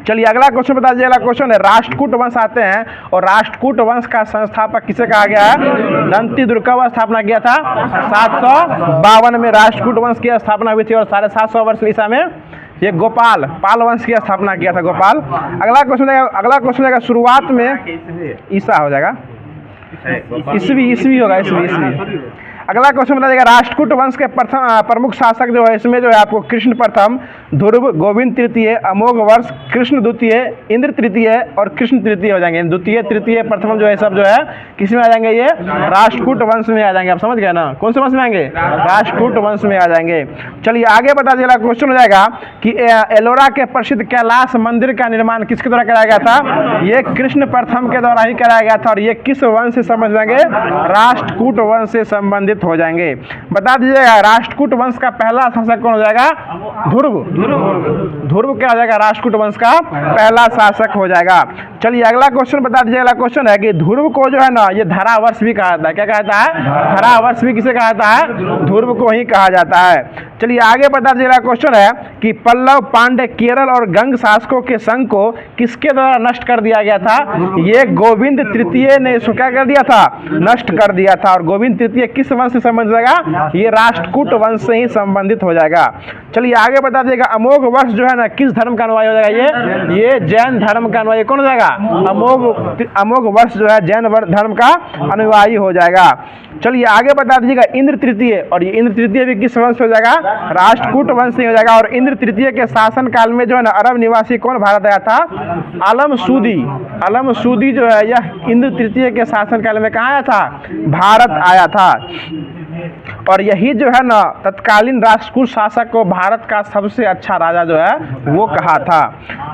चलिए अगला क्वेश्चन बता दीजिए। अगला क्वेश्चन है राष्ट्रकूट वंश आते हैं। और राष्ट्रकूट वंश का संस्थापक किसे कहा गया है? दंती दुर्ग का स्थापना किया था 752 में राष्ट्रकूट वंश की स्थापना हुई थी। और 750 वर्ष ईसा में ये गोपाल पाल वंश की स्थापना किया था, गोपाल। अगला क्वेश्चन जाएगा शुरुआत में ईसा हो जाएगा, ईस्वी होगा, ईस्वी। अगला क्वेश्चन बता देगा। राष्ट्रकूट वंश के प्रमुख शासक जो है इसमें जो है आपको कृष्ण प्रथम, ध्रुव, गोविंद तृतीय, अमोघ वर्ष, कृष्ण द्वितीय, इंद्र तृतीय और कृष्ण तृतीय हो जाएंगे। द्वितीय, तृतीय, प्रथम जो है सब जो है किस में आ जाएंगे? ये राष्ट्रकूट वंश में आ जाएंगे। आप समझ गए ना? कौन से वंश में आएंगे? राष्ट्रकूट वंश में आ जाएंगे। चलिए आगे बता दीजिएगा। क्वेश्चन हो जाएगा कि एलोरा के प्रसिद्ध कैलाश मंदिर का निर्माण किसके द्वारा कराया गया था? ये कृष्ण प्रथम के द्वारा ही कराया गया था। और ये किस वंश से समझ जाएंगे? राष्ट्रकूट वंश से संबंधित हो जाएंगे। बता दीजिएगा राष्ट्रकूट वंश का पहला शासक कौन हो जाएगा? ध्रुव क्या हो जाएगा? राष्ट्रकूट वंश का पहला शासक हो जाएगा। चलिए अगला क्वेश्चन बता दीजिए। अगला क्वेश्चन है कि ध्रुव को जो है ना ये धरावर्ष भी कहा जाता है। क्या कहता है? धरावर्ष भी किसे कहा जाता है? ध्रुव को ही कहा जाता है। चलिए आगे बता दीजिए। क्वेश्चन है कि पल्लव, पांड्य, केरल और गंग शासकों के संघ को किसके द्वारा नष्ट कर दिया गया था? ये गोविंद तृतीय ने इसको क्या कर दिया था? नष्ट कर दिया था। और गोविंद तृतीय किस वंश से संबंधित जाएगा? ये राष्ट्रकूट वंश से ही संबंधित हो जाएगा। चलिए आगे बता दीजिएगा। अमोघ वर्ष जो है ना किस धर्म का अनुयायी हो जाएगा? ये जैन धर्म का अनुयायी कौन हो जाएगा? अमोघ वर्ष जो है जैन धर्म का अनुयायी हो जाएगा। चलिए आगे बता दीजिएगा इंद्र तृतीय। और ये इंद्र तृतीय भी किस वंश हो जाएगा? राष्ट्रकूट वंश से हो जाएगा। और इंद्र तृतीय के शासन काल में जो है ना अरब निवासी कौन भारत आया था? अलम सूदी जो है यह इंद्र तृतीय के शासन काल में कहाँ आया था? भारत आया था। और यही जो है ना तत्कालीन राष्ट्रकूट शासक को भारत का सबसे अच्छा राजा जो है वो कहा था।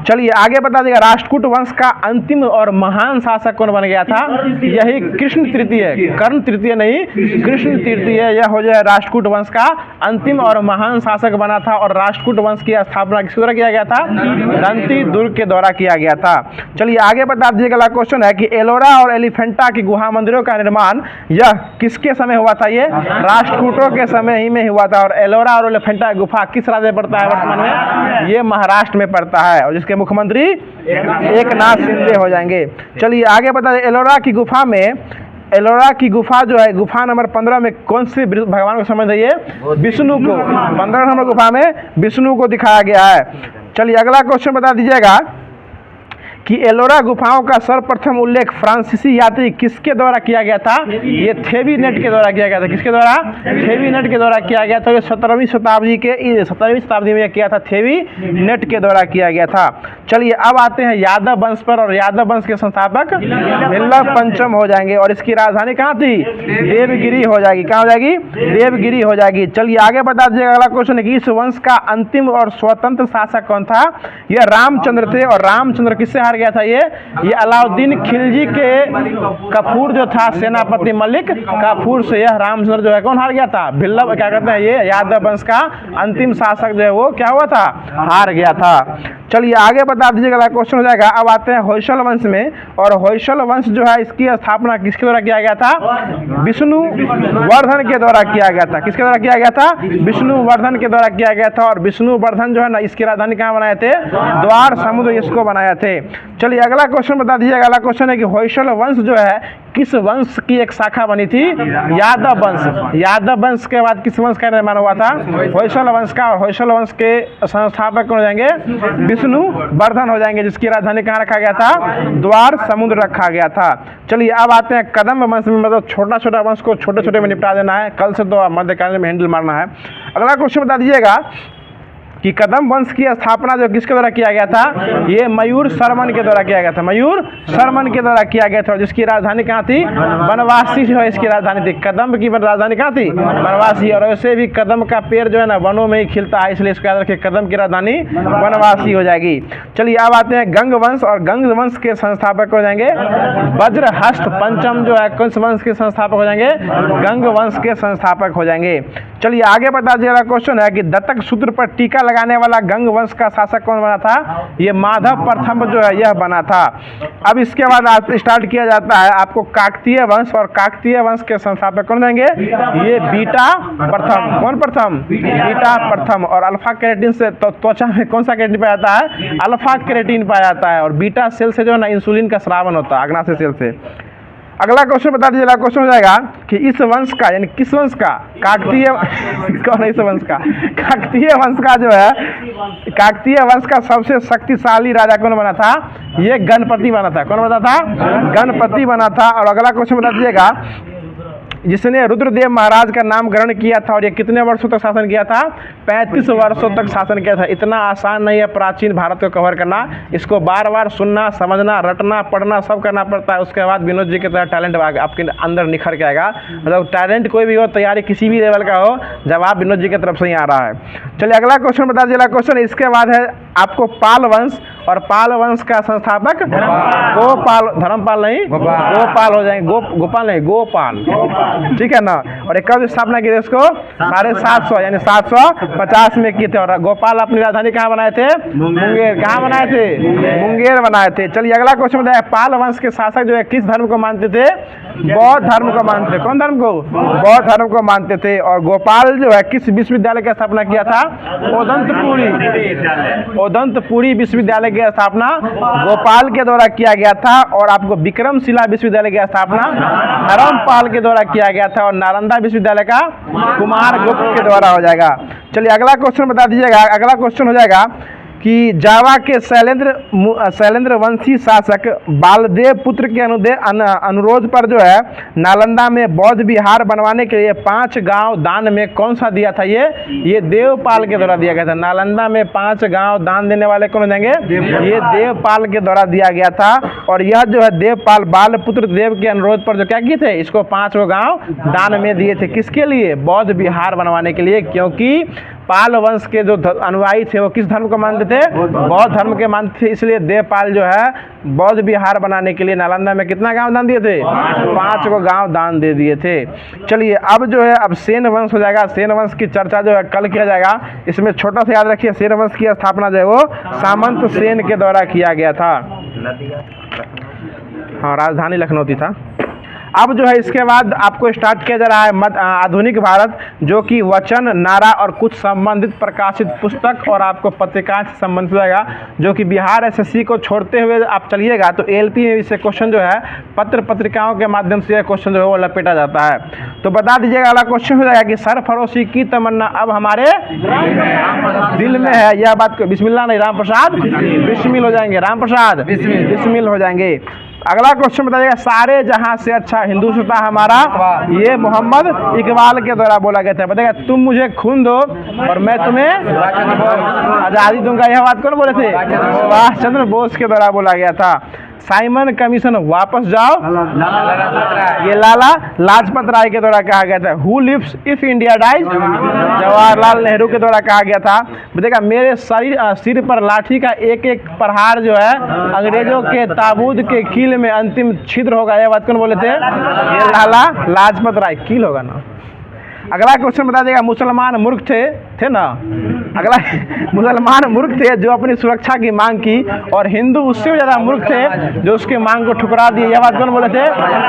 चलिए आगे बता देगा। राष्ट्रकूट वंश का अंतिम और महान शासक कौन बन गया था? यही कृष्ण तृतीय, कर्ण तृतीय नहीं, कृष्ण तृतीय यह हो जाए राष्ट्रकूट वंश का अंतिम और महान शासक बना था। और राष्ट्रकूट वंश की स्थापना किस द्वारा किया गया था? दंती दुर्ग के द्वारा किया गया था। चलिए आगे बता दीजिएगा। अगला क्वेश्चन है कि एलोरा और एलिफेंटा की गुहा मंदिरों का निर्माण यह किसके समय हुआ था? ये राष्ट्रकूटों के समय ही में हुआ था। और एलोरा और एलिफेंटा गुफा किस राज्य में पड़ता है वर्तमान में? ये महाराष्ट्र में पड़ता है। और जिसके मुख्यमंत्री एकनाथ शिंदे हो जाएंगे। चलिए आगे बता दें। एलोरा की गुफा जो है गुफा नंबर 15 में कौन से भगवान को समझ रही है? विष्णु को। 15 नंबर गुफा में विष्णु को दिखाया गया है। चलिए अगला क्वेश्चन बता दीजिएगा कि एलोरा गुफाओं का सर्वप्रथम उल्लेख फ्रांसीसी यात्री किसके द्वारा किया गया था? ये थेवीनेट के द्वारा किया गया था। किसके द्वारा? थेवीनेट के द्वारा किया गया था। ये 17वीं शताब्दी में किया था। थेवीनेट के द्वारा किया गया था। चलिए अब आते हैं यादव वंश पर। और यादव वंश के संस्थापक बिल्लभ पंचम हो जाएंगे। और इसकी राजधानी कहाँ थी? देवगिरी हो जाएगी। कहाँ हो जाएगी? देवगिरी हो जाएगी। चलिए आगे बता दीजिएगा। अगला क्वेश्चन है कि इस वंश का अंतिम और स्वतंत्र शासक कौन था? यह रामचंद्र थे। और रामचंद्र किससे हार गया था? ये अलाउद्दीन खिलजी के कपूर जो था सेनापति मलिक कपूर से यह रामचंद्र जो है कौन हार गया था? बिल्लभ क्या कहते हैं? ये यादव वंश का अंतिम शासक जो है वो क्या हुआ था? हार गया था। चलिए आगे बता दीजिएगा। क्वेश्चन हो जाएगा। अब आते हैं होयसल वंश में। और होयसल वंश जो है इसकी स्थापना किसके द्वारा किया गया था? विष्णुवर्धन के द्वारा किया गया था। किसके द्वारा किया गया था? विष्णुवर्धन के द्वारा किया गया था। और विष्णुवर्धन जो है ना इसकी राजधानी कहाँ बनाए थे? द्वार समुद्र इसको बनाए थे। चलिए अगला क्वेश्चन बता दीजिएगा। अगला क्वेश्चन है कि होयसल वंश जो है किस वंश की एक शाखा बनी थी? यादव वंश। यादव वंश के बाद किस वंश का निर्माण हुआ था? होयसल वंश का। और होयसल वंश के संस्थापक कौन हो जाएंगे? विष्णुवर्धन हो जाएंगे। जिसकी राजधानी कहाँ रखा गया था? द्वार समुद्र रखा गया था। चलिए अब आते हैं कदम्ब वंश में। मतलब छोटा छोटा वंश को छोटे छोटे में निपटा देना है। कल से तो मध्यकालीन में हैंडल मारना है। अगला क्वेश्चन बता दीजिएगा कि कदम वंश की स्थापना जो किसके द्वारा किया गया था, ये मयूर शर्मन के द्वारा किया गया था, मयूर शर्मन के द्वारा किया गया था। जिसकी राजधानी कहाँ थी, बनवासी जो है इसकी राजधानी थी। कदम की राजधानी कहाँ थी, बनवासी। और वैसे भी कदम का पेड़ जो है ना वनों में ही खिलता है, इसलिए इसको याद रखिए, कदम की राजधानी बनवासी हो जाएगी। चलिए अब आते हैं गंग वंश, और गंग वंश के संस्थापक हो जाएंगे वज्रहस्त पंचम जो है किस वंश के संस्थापक हो जाएंगे, गंग वंश के संस्थापक हो जाएंगे। चलिए आगे बता दीजिएगा, क्वेश्चन है कि दत्तक सूत्र पर टीका लगाने वाला गंग वंश का शासक कौन बना था, ये माधव प्रथम जो है यह बना था। अब इसके बाद आप स्टार्ट किया जाता है आपको काकतीय वंश, और काकतीय वंश के संस्थापक कौन रहेंगे, ये बीटा प्रथम। कौन प्रथम, बीटा प्रथम। और अल्फा केरेटिन से त्वचा में कौन सा केरेटिन पाया जाता है, अल्फा केरेटिन पाया जाता है। और बीटा सेल से जो है ना इंसुलिन का स्रावन होता है, अग्नाशय सेल से। अगला क्वेश्चन बता दीजिएगा, क्वेश्चन हो जाएगा कि इस वंश का, यानी किस वंश का, काकतीय कौन है, इस वंश का, काकतीय वंश का जो है, काकतीय वंश का सबसे शक्तिशाली राजा कौन बना था, ये गणपति बना था। कौन बना था, गणपति बना था। और अगला क्वेश्चन बता दीजिएगा, जिसने रुद्रदेव महाराज का नाम ग्रहण किया था और ये कितने वर्षों तक शासन किया था, 35 वर्षों तक शासन किया था। इतना आसान नहीं है प्राचीन भारत को कवर करना, इसको बार बार सुनना, समझना, रटना, पढ़ना सब करना पड़ता है। उसके बाद विनोद जी की तरह टैलेंट आपके अंदर निखर के आएगा। मतलब टैलेंट कोई भी हो, तैयारी किसी भी लेवल का हो, जवाब विनोद जी की तरफ से ही आ रहा है। चलिए अगला क्वेश्चन बता दीजिएगा, क्वेश्चन इसके बाद है आपको पाल वंश, और पाल वंश का संस्थापक गोपाल, धर्मपाल नहीं, गोपाल हो जाएंगे, गोपाल नहीं, गोपाल, ठीक है ना। और एक कब स्थापना की थी इसको, 750 यानी 750 में किए थे। और गोपाल अपनी राजधानी कहाँ बनाए थे, मुंगेर। कहाँ बनाए थे, मुंगेर बनाए थे। चलिए अगला क्वेश्चन बताया, पाल वंश के शासक जो है किस धर्म को मानते थे, बौद्ध धर्म को मानते थे। कौन धर्म को, बौद्ध धर्म को मानते थे। और गोपाल जो है किस विश्वविद्यालय की स्थापना किया था, ओदंतपुरी विश्वविद्यालय की स्थापना गोपाल के द्वारा किया गया था। और आपको विक्रमशिला विश्वविद्यालय की स्थापना धर्मपाल के द्वारा किया गया था। और नालंदा विश्वविद्यालय का कुमारगुप्त के द्वारा हो जाएगा। चलिए अगला क्वेश्चन बता दीजिएगा, अगला क्वेश्चन हो जाएगा कि जावा के शैलेंद्र वंशी शासक बालदेव पुत्र के अनुरोध पर जो है नालंदा में बौद्ध विहार बनवाने के लिए 5 गांव दान में कौन सा दिया था, ये देवपाल के द्वारा दिया गया था। नालंदा में 5 गांव दान देने वाले कौन हो जाएंगे, ये देवपाल के द्वारा दिया गया था। और यह जो है देवपाल बाल पुत्र देव के अनुरोध पर जो क्या किए थे, इसको 5 गांव दान में दिए थे। किसके लिए, बौद्ध विहार बनवाने के लिए। क्योंकि पाल वंश के जो अनुयायी थे वो किस धर्म को मानते थे, बौद्ध धर्म के मानते थे। इसलिए देवपाल जो है बौद्ध विहार बनाने के लिए नालंदा में कितना गांव दान दिए थे, 5 गांव दान दे दिए थे। चलिए अब जो है अब सेन वंश हो जाएगा। सेन वंश की चर्चा जो है कल किया जाएगा। इसमें छोटा सा याद रखिए, सेन वंश की स्थापना जो है वो सामंत सेन के द्वारा किया गया था। हाँ, राजधानी लखनऊ थी था। अब जो है इसके बाद आपको स्टार्ट किया जा रहा है आधुनिक भारत, जो कि वचन, नारा और कुछ संबंधित प्रकाशित पुस्तक और आपको पत्रिकाएं से संबंधित रहेगा। जो कि बिहार एसएससी को छोड़ते हुए आप चलिएगा तो एलपी में इससे क्वेश्चन जो है पत्र पत्रिकाओं के माध्यम से क्वेश्चन जो है वो लपेटा जाता है। तो बता दीजिएगा, अगला क्वेश्चन हो जाएगा कि सरफरोशी की तमन्ना अब हमारे दिल में है। यह बात को बिस्मिल्लाह नहीं, राम प्रसाद बिस्मिल हो जाएंगे, राम प्रसाद बिस्मिल हो जाएंगे। अगला क्वेश्चन बताइएगा, सारे जहां से अच्छा हिंदुस्तान हमारा, ये मोहम्मद इकबाल के द्वारा बोला गया था। बताइएगा, तुम मुझे खून दो और मैं तुम्हें आज़ादी दूंगा, यह बात कौन बोले थे, सुभाष चंद्र बोस के द्वारा बोला गया था। साइमन कमीशन वापस जाओ, ये लाला लाजपत राय के द्वारा कहा गया था। Who lives if India dies, Jawaharlal Nehru के द्वारा कहा गया था। देखा, मेरे सिर पर लाठी का एक एक प्रहार जो है अंग्रेजों के ताबूत के कील में अंतिम छिद्र होगा, यह बात कौन बोले थे, ये लाला लाजपत राय। कील होगा ना। अगला क्वेश्चन बता देगा, मुसलमान मूर्ख थे ना। अगला मुसलमान मूर्ख थे जो अपनी सुरक्षा की मांग की, और हिंदू उससे भी ज़्यादा मूर्ख थे जो उसके मांग को ठुकरा दिए। यह बात कौन बोले थे,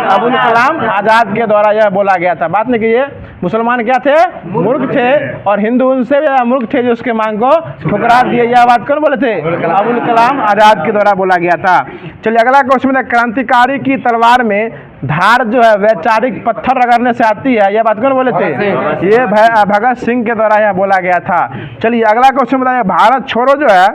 अबुल कलाम आज़ाद के द्वारा यह बोला गया था। बात नहीं कीजिए, मुसलमान क्या थे, मूर्ख थे, और हिंदू उनसे भी ज़्यादा मूर्ख थे जो उसके मांग को ठुकरा दिए। यह बात कौन बोले थे, अबुल कलाम आज़ाद के द्वारा बोला गया था। चलिए अगला क्वेश्चन है, क्रांतिकारी की तलवार में धार जो है वैचारिक पत्थर रगड़ने से आती है, यह बात कौन बोले थे, ये भगत सिंह के द्वारा यह बोला गया था। चलिए अगला क्वेश्चन बताइए, भारत छोड़ो जो है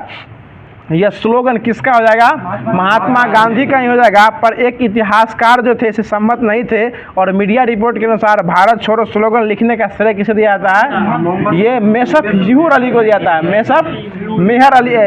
यह स्लोगन किसका हो जाएगा? महात्मा गांधी का ही हो जाएगा। पर एक इतिहासकार जो थे इसे सम्मत नहीं थे और मीडिया रिपोर्ट के अनुसार भारत छोड़ो स्लोगन लिखने का श्रेय किसे दिया जाता है? ये मेसफ यूसुफ अली को दिया जाता है।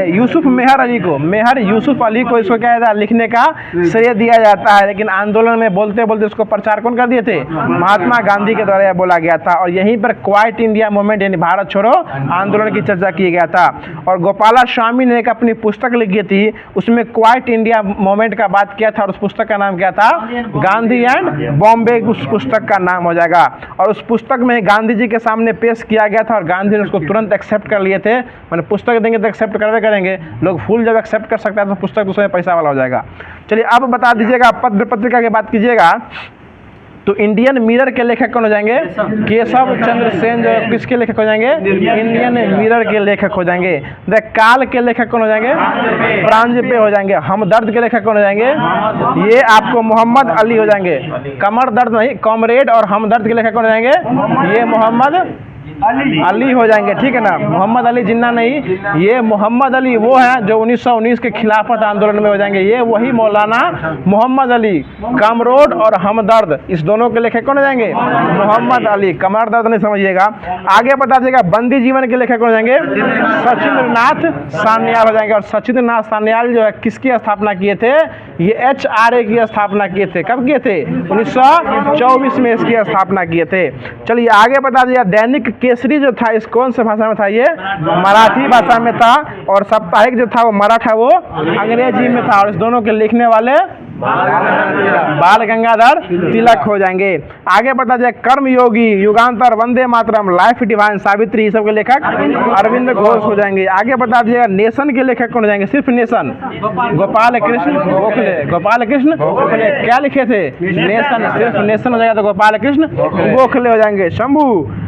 यूसुफ मेहर अली को, मेहर यूसुफ अली को इसको क्या जाता है? लिखने का श्रेय दिया जाता है। लेकिन आंदोलन में बोलते बोलते उसको प्रचार कौन कर दिए थे? महात्मा गांधी के द्वारा यह बोला गया था। और यहीं पर क्वाइट इंडिया मूवमेंट यानी भारत छोड़ो आंदोलन की चर्चा की गया था। और गोपाला स्वामी ने एक अपनी पुस्तक लिखी थी, उसमें क्वाइट इंडिया मूवमेंट का बात किया था और उस पुस्तक का नाम क्या था? गांधी एंड बॉम्बे उस पुस्तक का नाम हो जाएगा। और उस पुस्तक में गांधी जी के सामने पेश किया गया था और गांधी ने उसको तुरंत एक्सेप्ट कर लिए थे। मैंने पुस्तक देंगे तो एक्सेप्ट करवे करेंगे लोग, फूल जब एक्सेप्ट कर सकता है तो पुस्तक दूसरे पैसा वाला हो जाएगा। चलिए अब बता दीजिएगा, पत्र पत्रिका की बात कीजिएगा तो इंडियन मिरर के लेखक कौन हो जाएंगे? केशव चंद्र सेन जो किसके लेखक हो जाएंगे? इंडियन मिरर के लेखक हो जाएंगे। द काल के लेखक कौन हो जाएंगे? प्रांजपे हो जाएंगे। हमदर्द के लेखक कौन हो जाएंगे? ये आपको मोहम्मद अली हो जाएंगे। कमर दर्द नहीं, कॉमरेड और हमदर्द के लेखक कौन हो जाएंगे? ये मोहम्मद अली हो जाएंगे। ठीक है ना, मोहम्मद अली जिन्ना नहीं, ये मोहम्मद अली वो हैं जो 1919 के खिलाफत आंदोलन में हो जाएंगे। ये वही मौलाना मोहम्मद अली। कमरोड और हमदर्द इस दोनों के लेखक कौन हो जाएंगे? मोहम्मद अली। कमर दर्द नहीं समझिएगा। आगे बता दीजिएगा बंदी जीवन के लेखक कौन हो जाएंगे? सचिंद्रनाथ सान्याल हो जाएंगे। और सचिंद्रनाथ सान्याल जो है किसकी स्थापना किए थे? ये HRA की स्थापना किए थे। कब किए थे? 1924 में इसकी स्थापना किए थे। चलिए आगे बता दीजिएगा दैनिक केसरी जो था इस कौन से भाषा में था? ये मराठी भाषा में था। और साप्ताहिक जो था वो मराठा, वो अंग्रेजी में था। और इस दोनों के लिखने वाले बाल गंगाधर तिलक हो जाएंगे। आगे बता जाए कर्मयोगी, युगांतर, वंदे मातरम, लाइफ डिवाइन, सावित्री, ये सब के लेखक अरविंद घोष हो जाएंगे। आगे बता दीजिएगा नेशन के लेखक कौन हो जाएंगे? सिर्फ नेशन, गोपाल कृष्ण गोखले। गोपाल कृष्ण गोखले क्या लिखे थे? नेशन। सिर्फ नेशन हो जाएगा तो गोपाल कृष्ण गोखले हो जाएंगे। शंभू,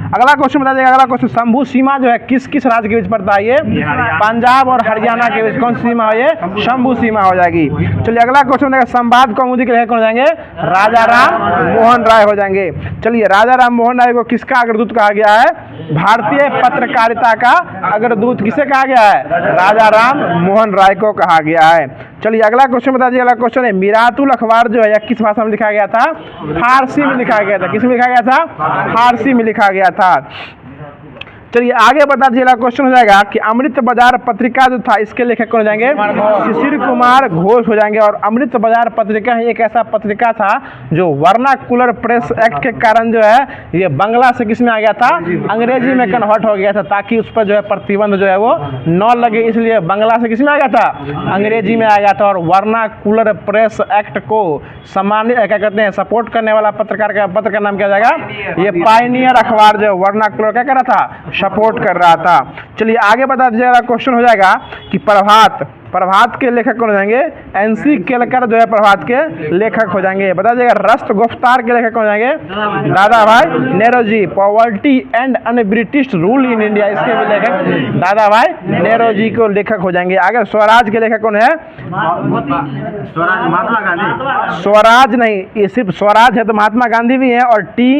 अगला क्वेश्चन बता देगा। अगला क्वेश्चन, शंभू सीमा जो है किस किस राज्य के बीच पड़ता है? ये पंजाब और हरियाणा के बीच कौन सी सीमा है? ये शंभू सीमा हो जाएगी। चलिए अगला क्वेश्चन देखा, संवाद कौमुदी के लेखक कौन हो जाएंगे? राजा राम मोहन राय हो जाएंगे। चलिए राजा राम मोहन राय को किसका अग्रदूत कहा गया है? भारतीय पत्रकारिता का अग्रदूत किसे कहा गया है? राजा राम मोहन राय को कहा गया है। चलिए अगला क्वेश्चन बता दीजिए। अगला क्वेश्चन है मिरातुल अखबार जो है किस भाषा में लिखा गया था? फारसी में लिखा गया था। किस में लिखा गया था? फारसी में लिखा गया था। चलिए आगे बता दीजिए। क्वेश्चन हो जाएगा कि अमृत बाजार पत्रिका जो था इसके लेखक कौन हो जाएंगे? शिशिर कुमार घोष हो जाएंगे। और अमृत बाजार पत्रिका ही एक ऐसा पत्रिका था जो वर्नाकुलर प्रेस एक्ट के कारण जो है ये बांग्ला से किस में आ गया था? अंग्रेजी में कन्वर्ट हो गया था, ताकि उस पर जो है प्रतिबंध जो है वो न लगे, इसलिए बांग्ला से किस में आ गया था? अंग्रेजी में आ गया था। और वर्नाकुलर प्रेस एक्ट को सामान्य क्या कहते हैं, सपोर्ट करने वाला पत्रकार का पत्र का नाम क्या जाएगा? ये पायनियर अखबार जो वर्नाकुलर क्या कर रहा था? सपोर्ट कर रहा था। चलिए आगे बता दीजिएगा। क्वेश्चन हो जाएगा कि प्रभात के लेखक कौन हो जाएंगे? NC केलकर जो है प्रभात के लेखक हो जाएंगे। बता दीजिएगा राष्ट्र गुफ्तार के लेखक कौन हो जाएंगे? दादा भाई Nehru. Poverty and un-British rule in India, इसके भी लेखक दादा भाई नेहरू जी को लेखक हो जाएंगे। आगे स्वराज के लेखक कौन है? महात्मा गांधी। स्वराज नहीं, ये सिर्फ स्वराज है तो महात्मा गांधी भी हैं और T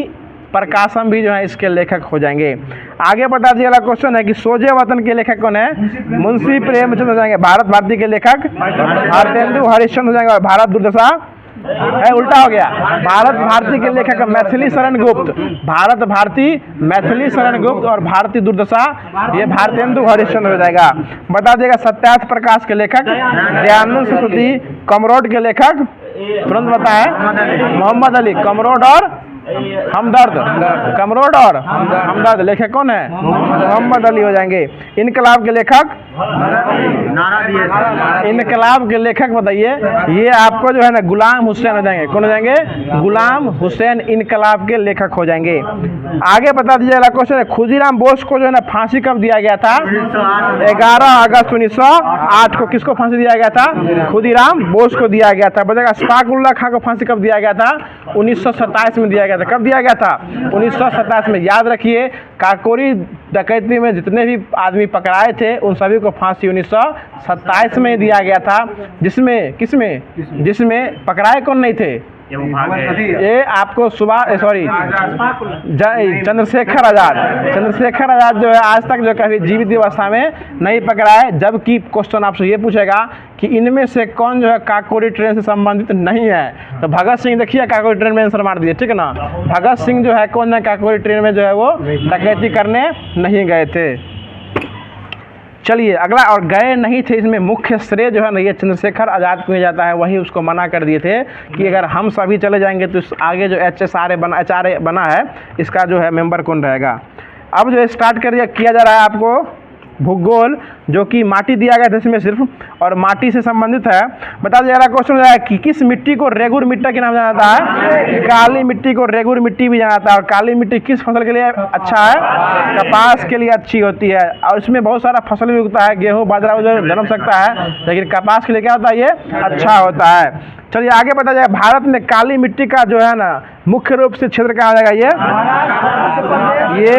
प्रकाशम भी जो है इसके लेखक हो जाएंगे। आगे बता दीजिए। अगला क्वेश्चन है कि सोजे वतन के लेखक कौन है? मुंशी प्रेमचंद हो जाएंगे। भारत भारती के लेखक भारतेंदु हरिश्चंद्र हो जाएंगे। और भारत दुर्दशा है, उल्टा हो गया। भारत भारती के लेखक मैथिली शरण गुप्त। भारत भारती मैथिली शरण गुप्त और भारतीय दुर्दशा ये भारतेंदु हरिश्चंद्र हो जाएगा। बता देगा सत्यार्थ प्रकाश के लेखक दयानंद सरस्वती। कमरोड के लेखक तुरंत बताए मोहम्मद अली। कमरोड और हमदर्द, कमरोड और हमदर्द लेखक कौन है? मोहम्मद अली हो जाएंगे। इनकलाब के लेखक इनकलाब के लेखक बताइए। ये आपको जो है ना गुलाम हुसैन हो जाएंगे। कौन हो जाएंगे? गुलाम हुसैन इनकलाब के लेखक हो जाएंगे। आगे बता दीजिए। अगला क्वेश्चन है खुदीराम बोस को जो है ना फांसी कब दिया गया था? 11 अगस्त 1908 को। किसको फांसी दिया गया था? खुदीराम बोस को दिया गया था। बताएगा अशफाक उल्लाह खां को फांसी कब दिया गया था? 1927 में दिया गया था। कब दिया गया था? 1927 में। याद रखिए काकोरी डकैती में जितने भी आदमी पकड़ाए थे उन सभी को फांसी 1927 में दिया गया था। जिसमें किसमें जिसमें पकड़ाए कौन नहीं थे? ये आपको सुबह सॉरी चंद्रशेखर आज़ाद जो है आज तक जो कभी जीवित अवस्था में नहीं पकड़ा है। जबकि क्वेश्चन आपसे ये पूछेगा कि इनमें से कौन जो है काकोरी ट्रेन से संबंधित नहीं है, तो भगत सिंह देखिए काकोरी ट्रेन में आंसर मार दिए, ठीक है ना। भगत सिंह जो है कौन है काकोरी ट्रेन में जो है वो डकैती करने नहीं गए थे। चलिए अगला, और गए नहीं थे इसमें मुख्य श्रेय जो है ना ये चंद्रशेखर आज़ाद को जाता है। वही उसको मना कर दिए थे कि अगर हम सभी चले जाएंगे तो आगे जो HRA बना है इसका जो है मेंबर कौन रहेगा। अब जो स्टार्ट किया जा रहा है आपको भूगोल, जो कि माटी दिया गया था इसमें सिर्फ, और माटी से संबंधित है। बता दिया क्वेश्चन हो जाएगा कि किस मिट्टी को रेगुर मिट्टी के नाम जाना जाता है। काली मिट्टी को रेगुर मिट्टी भी जाना जाता है। और काली मिट्टी किस फसल के लिए अच्छा है, कपास के लिए अच्छी होती है। और इसमें बहुत सारा फसल भी उगता है, गेहूँ बाजरा जो जन्म सकता है, लेकिन कपास के लिए क्या होता है, ये अच्छा होता है। चलिए आगे बता जाएगा भारत में काली मिट्टी का जो है ना मुख्य रूप से क्षेत्र कहाँ आ जाएगा, ये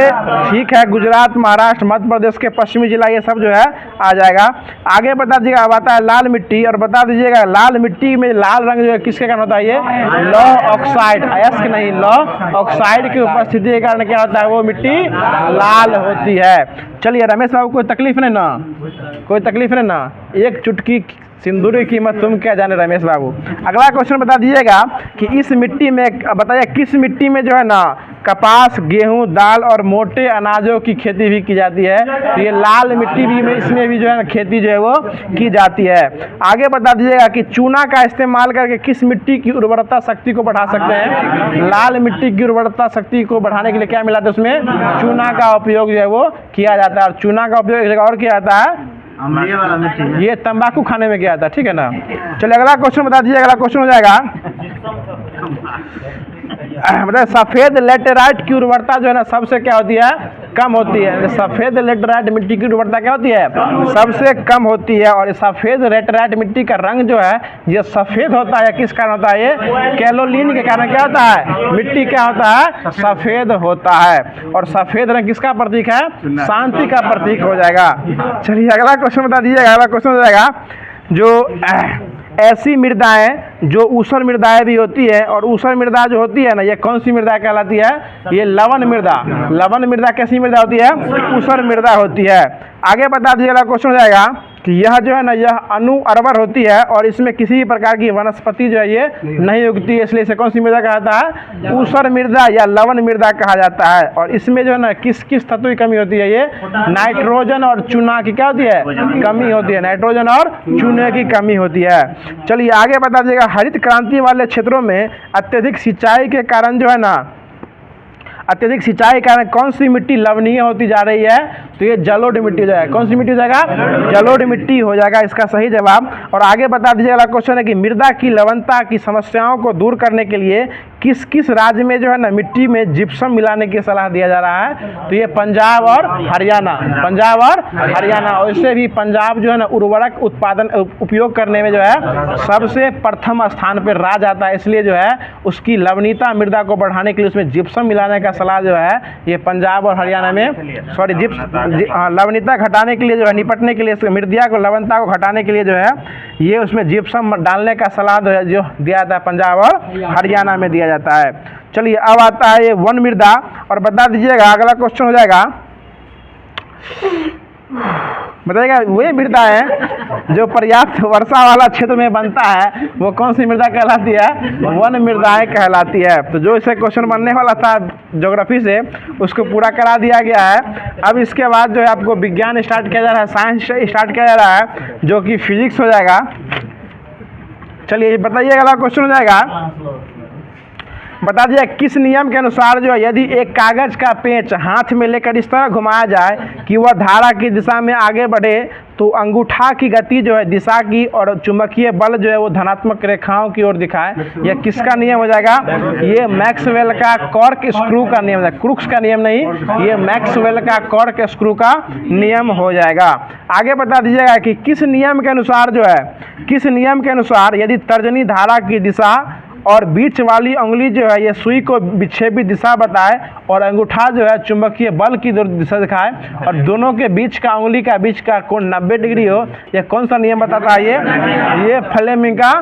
ठीक है, गुजरात, महाराष्ट्र, मध्य प्रदेश के पश्चिमी जिला ये सब जो है आ जाएगा। आगे बता दीजिएगा, अब आता है लाल मिट्टी, और बता दीजिएगा लाल मिट्टी में लाल रंग जो है किसके कारण होता है, ये लौ ऑक्साइड, अयस्क नहीं, लौ ऑक्साइड की उपस्थिति के कारण क्या होता है, वो मिट्टी लाल होती है। चलिए रमेश बाबू कोई तकलीफ नहीं ना, कोई तकलीफ नहीं ना, एक चुटकी सिंदूर की कीमत तुम क्या जाने रमेश बाबू। अगला क्वेश्चन बता दीजिएगा कि इस मिट्टी में बताइए किस मिट्टी में जो है ना कपास, गेहूं, दाल और मोटे अनाजों की खेती भी की जाती है। तो ये लाल मिट्टी भी में इसमें भी जो है ना खेती जो है वो की जाती है। आगे बता दीजिएगा कि चूना का इस्तेमाल करके किस मिट्टी की उर्वरता शक्ति को बढ़ा सकते हैं। लाल मिट्टी की उर्वरता शक्ति को बढ़ाने के लिए क्या मिलाते हैं, उसमें चूना का उपयोग जो है वो किया जाता है। और चूना का उपयोग एक जगह और किया जाता है, ये तंबाकू खाने में गया था, ठीक है ना। चलिए अगला क्वेश्चन बता दीजिए। अगला क्वेश्चन हो जाएगा मतलब सफ़ेद लेटेराइट की उर्वरता जो है ना सबसे क्या होती है, कम होती है। सफ़ेद लेटेराइट मिट्टी की उर्वरता क्या होती है, सबसे कम होती है। और सफ़ेद लेटेराइट मिट्टी का रंग जो है ये सफ़ेद होता है, किस कारण होता है, ये कैलोलिन के कारण क्या होता है, मिट्टी क्या होता है, सफ़ेद होता है। और सफ़ेद रंग किसका प्रतीक है, शांति का प्रतीक हो जाएगा। चलिए अगला क्वेश्चन बता दीजिएगा। अगला क्वेश्चन हो जाएगा जो ऐसी मृदाएं जो ऊसर मृदाएं भी होती है, और ऊसर मृदा जो होती है ना ये कौन सी मृदा कहलाती है, ये लवण मृदा। लवण मृदा कैसी मृदा होती है, ऊसर मृदा होती है। आगे बता दीजिएगा क्वेश्चन हो जाएगा कि यह जो है ना यह अणु-अर्वर होती है, और इसमें किसी भी प्रकार की वनस्पति जो है ये नहीं उगती है, इसलिए इसे कौन सी मृदा कहा जाता है, ऊसर मृदा या लवण मृदा कहा जाता है। और इसमें जो है ना किस किस तत्व की कमी होती है, ये नाइट्रोजन और चूना की क्या होती है, कमी होती है, नाइट्रोजन और चूने की कमी होती है। चलिए आगे बता दीजिएगा हरित क्रांति वाले क्षेत्रों में अत्यधिक सिंचाई के कारण जो है ना, अत्यधिक सिंचाई के कारण कौन सी मिट्टी लवणीय होती जा रही है, तो ये जलोढ़ मिट्टी हो जाएगा। कौन सी मिट्टी हो जाएगा, जलोढ़ मिट्टी हो जाएगा इसका सही जवाब। और आगे बता दीजिएगा, अगला क्वेश्चन है कि मृदा की लवणता की समस्याओं को दूर करने के लिए किस किस राज्य में जो है ना मिट्टी में जिप्सम मिलाने की सलाह दिया जा रहा है, तो ये पंजाब और हरियाणा, पंजाब और हरियाणा। और इससे भी पंजाब जो है ना उर्वरक उत्पादन उपयोग करने में जो है सबसे प्रथम स्थान पर राज्य आता है, इसलिए जो है उसकी लवणीयता मृदा को बढ़ाने के लिए उसमें जिप्सम मिलाने का सलाह जो है ये पंजाब और हरियाणा में, सॉरी लवणीयता घटाने के लिए जो है, निपटने के लिए मृदा को लवणता को घटाने के लिए जो है ये उसमें जिप्सम डालने का सलाह जो दिया जाता है पंजाब और हरियाणा में दिया जाता है। चलिए अब आता है ये वन मृदा, और बता दीजिएगा अगला क्वेश्चन हो जाएगा, बताइएगा वे मृदा है जो पर्याप्त वर्षा वाला क्षेत्र में बनता है, वो कौन सी मृदा कहलाती है, वन मृदाएं कहलाती है। तो जो इसे क्वेश्चन बनने वाला था ज्योग्राफी से उसको पूरा करा दिया गया है। अब इसके बाद जो है आपको विज्ञान स्टार्ट किया जा रहा है, साइंस स्टार्ट किया जा रहा है, जो कि फिजिक्स हो जाएगा। चलिए बताइए अगला क्वेश्चन हो जाएगा, बता दिया किस नियम के अनुसार जो है यदि एक कागज का पेंच हाथ में लेकर इस तरह घुमाया जाए कि वह धारा की दिशा में आगे बढ़े तो अंगूठा की गति जो है दिशा की और चुंबकीय बल जो है वो धनात्मक रेखाओं की ओर दिखाए, यह किसका नियम हो जाएगा, ये मैक्सवेल का कॉर्क स्क्रू का नियम है, क्रुक्स का नियम नहीं, ये मैक्सवेल का कॉर्क स्क्रू का नियम हो जाएगा। आगे बता दीजिएगा कि किस नियम के अनुसार जो है, किस नियम के अनुसार यदि तर्जनी धारा की दिशा और बीच वाली उंगली जो है ये सुई को विक्षेपित दिशा बताए और अंगूठा जो है चुंबकीय बल की दिशा दिखाए और दोनों के बीच का उंगली का बीच का कोण 90 डिग्री हो। यह कौन सा नियम बताता है? ये फ्लेमिंग का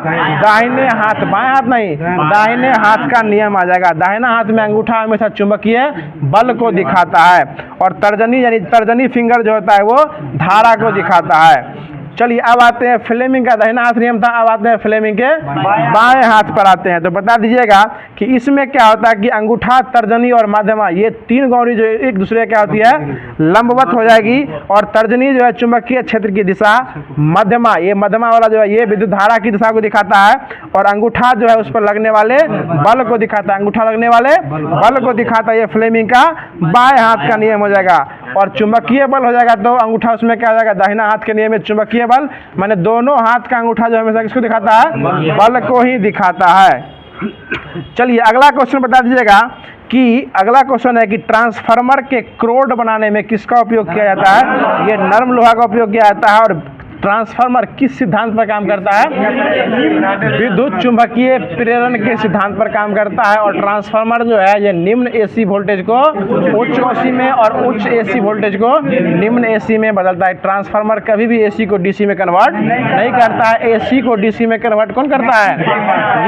दाहिने हाथ, बाएं हाथ नहीं, दाहिने हाथ का नियम आ जाएगा। दाहिना हाथ में अंगूठा हमेशा चुंबकीय बल को दिखाता है और तर्जनी यानी तर्जनी फिंगर जो होता है वो धारा को दिखाता है। चलिए अब आते हैं फ्लेमिंग का दाहिना हाथ नियम था, अब आते हैं फ्लेमिंग के बाएं हाथ पर आते हैं। तो बता दीजिएगा कि इसमें क्या होता है कि अंगूठा, तर्जनी और मध्यमा ये तीन गौरी जो एक दूसरे क्या होती है लंबवत हो जाएगी और तर्जनी जो है चुंबकीय क्षेत्र की दिशा, मध्यमा ये मध्यमा वाला जो है ये विद्युत धारा की दिशा को दिखाता है और अंगूठा जो है उस पर लगने वाले बल को दिखाता है, अंगूठा लगने वाले बल को दिखाता है। ये फ्लेमिंग का बाएं हाथ का नियम हो जाएगा और चुंबकीय बल हो जाएगा तो अंगूठा उसमें क्या हो जाएगा दाहिना हाथ के नियम में चुंबकीय बल, माने दोनों हाथ का अंगूठा जो हमेशा किसको दिखाता है? बल को ही दिखाता है। चलिए अगला क्वेश्चन बता दीजिएगा कि अगला क्वेश्चन है कि ट्रांसफार्मर के क्रोड बनाने में किसका उपयोग किया जाता है? ये नर्म लोहा का उपयोग किया जाता है। और ट्रांसफार्मर किस सिद्धांत पर काम करता है? विद्युत चुंबकीय प्रेरण के सिद्धांत पर काम करता है। और ट्रांसफार्मर जो है ये निम्न एसी वोल्टेज को उच्च एसी में और उच्च एसी वोल्टेज को निम्न एसी में बदलता है। ट्रांसफार्मर कभी भी एसी को डीसी में कन्वर्ट नहीं करता है। एसी को डीसी में कन्वर्ट कौन करता है?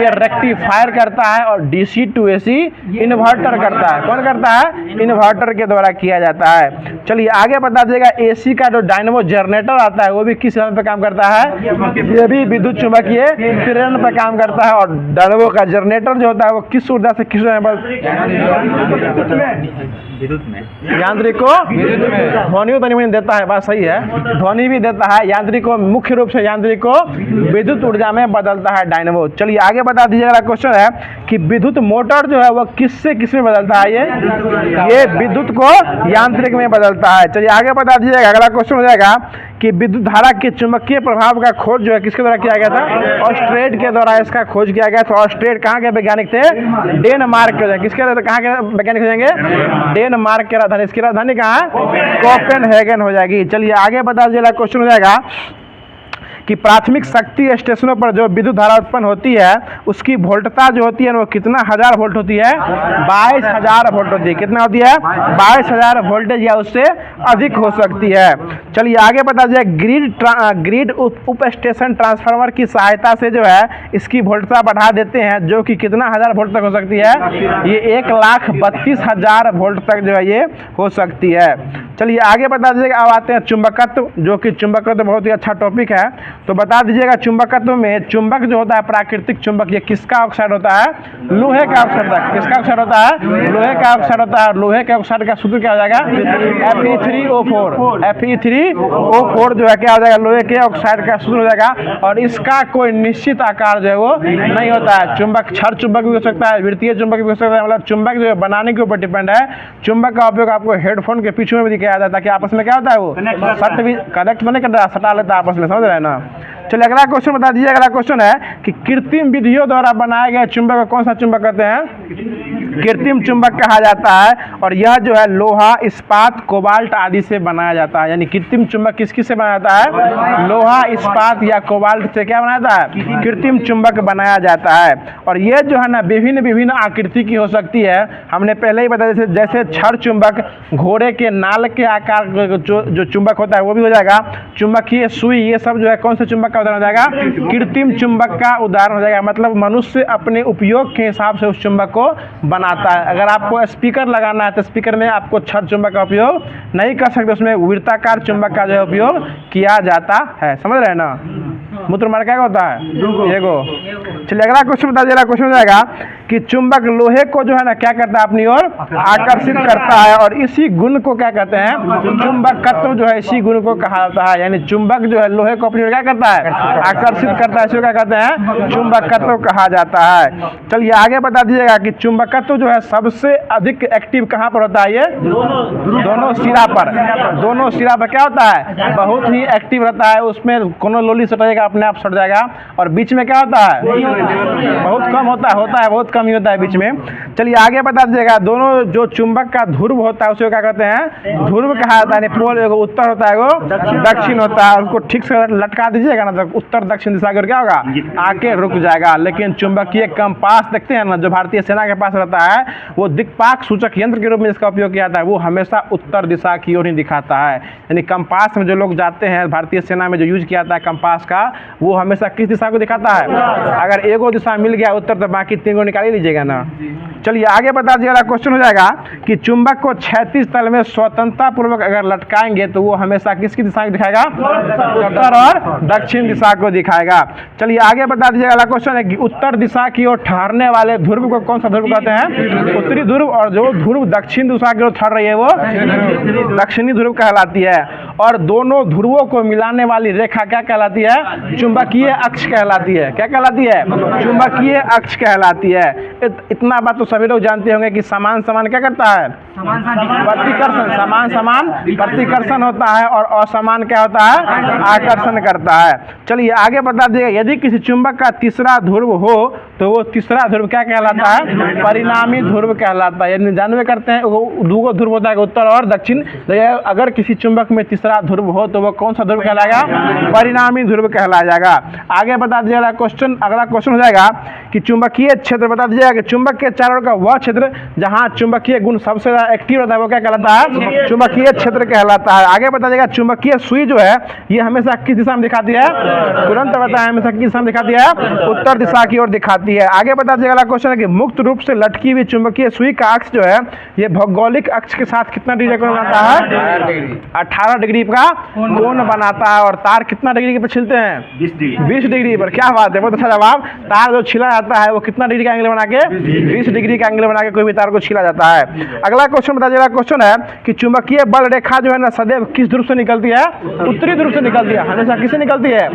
ये रेक्टिफायर करता है और डीसी टू एसी इन्वर्टर करता है। कौन करता है? इन्वर्टर के द्वारा किया जाता है। चलिए आगे बता दीजिएगा एसी का जो डायनेमो जनरेटर आता है वो भी किस पे काम करता है? ये भी विद्युत चुंबकीय प्रेरण पर काम करता है। और डायनेमो का जनरेटर जो होता है वो किस ऊर्जा से किस विद्युत में, यांत्रिक को ध्वनि तो देता है, बात सही है, ध्वनि भी देता है। यांत्रिक को मुख्य रूप से यांत्रिक को विद्युत ऊर्जा में बदलता है डायनेमो। चलिए आगे बता दीजिएगा क्वेश्चन है कि विद्युत मोटर जो है वो किससे किस में बदलता है? ये विद्युत को यांत्रिक में बदलता है। चलिए आगे बता दीजिएगा अगला क्वेश्चन हो जाएगा कि विद्युत धारा के चुंबकीय प्रभाव का खोज जो है किसके द्वारा किया गया था? ऑस्ट्रेड के द्वारा इसका खोज किया गया था। ऑस्ट्रेड कहाँ के वैज्ञानिक थे? डेनमार्क के। किसके कहाँ के वैज्ञानिक हो जाएंगे? डेनमार्क के राजधानी, इसकी राजधानी कहाँ है? कोपेनहेगन हो जाएगी। चलिए आगे बता दीजिएगा क्वेश्चन हो जाएगा कि प्राथमिक शक्ति स्टेशनों पर जो विद्युत धारा उत्पन्न होती है उसकी वोल्टता जो होती है वो कितना हजार वोल्ट होती है? 22,000 वोल्ट होती है। कितना होती है? 22,000 वोल्टेज या उससे अधिक हो सकती है। चलिए आगे बता दीजिए ग्रिड उप स्टेशन ट्रांसफार्मर की सहायता से जो है इसकी वोल्टता बढ़ा देते हैं जो कि कितना हजार वोल्ट तक हो सकती है? ये 1,32,000 वोल्ट तक जो है ये हो सकती है। चलिए आगे बता दीजिएगा अब आते हैं चुंबकत्व, जो कि चुंबकत्व बहुत ही अच्छा टॉपिक है। तो बता दीजिएगा चुंबकत्व में चुंबक जो होता है प्राकृतिक चुंबक ये किसका ऑक्साइड होता है? लोहे का ऑक्साइड होता है। किसका ऑक्साइड होता है? लोहे का ऑक्साइड होता है। लोहे के ऑक्साइड का सूत्र क्या हो जाएगा? Fe3O4। Fe3O4 जो है क्या हो जाएगा? लोहे के ऑक्साइड का सूत्र हो जाएगा। और इसका कोई निश्चित आकार जो है वो नहीं होता है। चुंबक क्षर चुंबक भी हो सकता है, वृत्तीय चुंबक भी हो सकता है। मतलब चुंबक जो है बनाने के ऊपर डिपेंड है। चुंबक का उपयोग आपको हेडफोन के पीछे में भी दिखाया जाता है कि आपस में क्या होता है वो सट भी कनेक्ट तो नहीं करता, सटा लेता है आपस में, समझ रहे हैं ना। चलिए अगला क्वेश्चन बता दीजिए। अगला क्वेश्चन है कि कृत्रिम विधियों द्वारा बनाए गए चुंबक को कौन सा चुंबक कहते हैं? कृत्रिम चुंबक कहा जाता है। और यह जो है लोहा, इस्पात, कोबाल्ट आदि से बनाया जाता है। यानी कृत्रिम चुंबक किस किस से बनाया जाता है? लोहा, इस्पात या कोबाल्ट से क्या बनाया जाता है? कृत्रिम चुंबक बनाया जाता है। और ये जो है ना विभिन्न विभिन्न आकृति की हो सकती है। हमने पहले ही बताया जैसे क्षर चुंबक, घोड़े के नाल के आकार जो चुंबक होता है वो भी हो जाएगा। चुंबकीय सुई, ये सब जो है कौन से चुंबक का उदाहरण हो जाएगा? कृत्रिम चुंबक का उदाहरण हो जाएगा। मतलब मनुष्य अपने उपयोग के हिसाब से उस चुंबक को बनाता है। अगर आपको स्पीकर लगाना है तो स्पीकर में आपको क्षर चुंबक का उपयोग नहीं कर सकते, उसमें वृत्ताकार चुंबक का जो है उपयोग किया जाता है। समझ रहे हैं ना? मूत्र मार्ग क्या होता है? एगो। चलिए अगला क्वेश्चन बता दीजिएगा। क्वेश्चन हो जाएगा कि चुंबक लोहे को जो है ना क्या करता है? अपनी ओर आकर्षित करता है। और इसी गुण को क्या कहते हैं? चुंबकत्व जो है इसी गुण को कहा जाता है। यानी चुंबक जो है लोहे को अपनी ओर क्या करता है? आकर्षित करता है। इसे क्या कहते हैं? चुंबकत्व कहा जाता है। चलिए आगे बता दीजिएगा कि चुंबकत्व जो है सबसे अधिक एक्टिव कहाँ पर होता है? ये दोनों सिरा पर। दोनों सिरा पर क्या होता है? बहुत ही एक्टिव रहता है। उसमें कोनो लोली सटेगा अपने आप सट जाएगा। और बीच में क्या होता है? बहुत कम होता है बहुत कम कम ही होता है बीच में। चलिए आगे बता दीजिएगा, दोनों जो चुंबक का ध्रुव होता है उसे क्या कहते हैं? ध्रुव कहा जाता है। पोल एगो उत्तर होता है, एगो दक्षिण होता है। उसको ठीक से लटका दीजिएगा ना तो उत्तर दक्षिण दिशा की ओर क्या होगा? आके रुक जाएगा। लेकिन चुंबकीय कंपास देखते हैं ना, जो भारतीय सेना के पास रहता है, वो दिक्पाक सूचक यंत्र के रूप में इसका उपयोग किया जाता है। वो हमेशा उत्तर दिशा की ओर ही दिखाता है। यानी कंपास में जो लोग जाते हैं, भारतीय सेना में जो यूज किया जाता है कंपास का, वो हमेशा किस दिशा को दिखाता है? अगर एगो दिशा मिल गया उत्तर, तो बाकी तीन को निकाल ही लीजिएगा ना। चलिए आगे बता दीजिएगा, क्वेश्चन हो जाएगा कि चुंबक को क्षैतिज तल में स्वतंत्रता पूर्वक अगर लटकाएंगे तो वो हमेशा किसकी दिशा को दिखाएगा? उत्तर और दक्षिण दिशा को दिखाएगा। चलिए आगे बता दीजिएगा, अगला क्वेश्चन है कि उत्तर दिशा की ओर ठहरने वाले ध्रुव को कौन सा ध्रुव कहते हैं? उत्तरी ध्रुव। और जो ध्रुव दक्षिण दिशा की ओर ठहर रही है वो दक्षिणी ध्रुव कहलाती है। और दोनों ध्रुवों को मिलाने वाली रेखा क्या कहलाती है? चुंबकीय अक्ष कहलाती है। क्या कहलाती है? चुंबकीय अक्ष कहलाती है। इतना बात तो सभी लोग जानते होंगे कि समान समान क्या करता है? प्रतिकर्षण। समान समान प्रतिकर्षण होता है और असमान क्या होता है? आकर्षण करता है। चलिए आगे बता दीजिएगा, यदि किसी चुंबक का तीसरा ध्रुव हो तो वो तीसरा ध्रुव क्या कहलाता है? परिणामी ध्रुव कहलाता है। यानी जानवे करते हैं दो ध्रुव होता है, उत्तर और दक्षिण। अगर किसी चुंबक में तीसरा ध्रुव हो तो वो कौन सा ध्रुव कहलाएगा? परिणामी ध्रुव कहलाया जाएगा। आगे बता दीजिएगा क्वेश्चन, अगला क्वेश्चन हो जाएगा कि चुंबकीय क्षेत्र बता दीजिएगा कि चुंबक के चारों का वह क्षेत्र जहां चुंबकीय गुण सबसे ज्यादा एक्टिव रहता है वो क्या कहलाता है? चुंबकीय क्षेत्र कहलाता है। आगे बता दीजिएगा, चुंबकीय सुई जो है ये हमेशा किस दिशा में दिखाती है? तुरंत बताएं, हमेशा किस दिशा में दिखाती है? उत्तर दिशा की ओर दिखाती है। आगे बता दीजिएगा, अगला क्वेश्चन है कि मुक्त रूप से लटकी हुई चुंबकीय सुई का अक्ष जो है ये भौगोलिक अक्ष के साथ कितना डिग्री का कोण बनाता है? 18 डिग्री का कोण बनाता है। और तार कितना डिग्री पर छिलते हैं? 20 डिग्री पर। क्या बात है, बहुत अच्छा जवाब। तार जो छिला जाता है वो कितना डिग्री का एंगल बना के? 20 डिग्री का एंगल बना के कोई भी तार को छिला जाता है। अगला क्वेश्चन बता दीजिएगा, क्वेश्चन है कि चुंबकीय बल रेखा जो है ना सदैव किस ध्रुव से निकलती है? उत्तरी ध्रुव से निकलती है। हमेशा किससे निकलती है?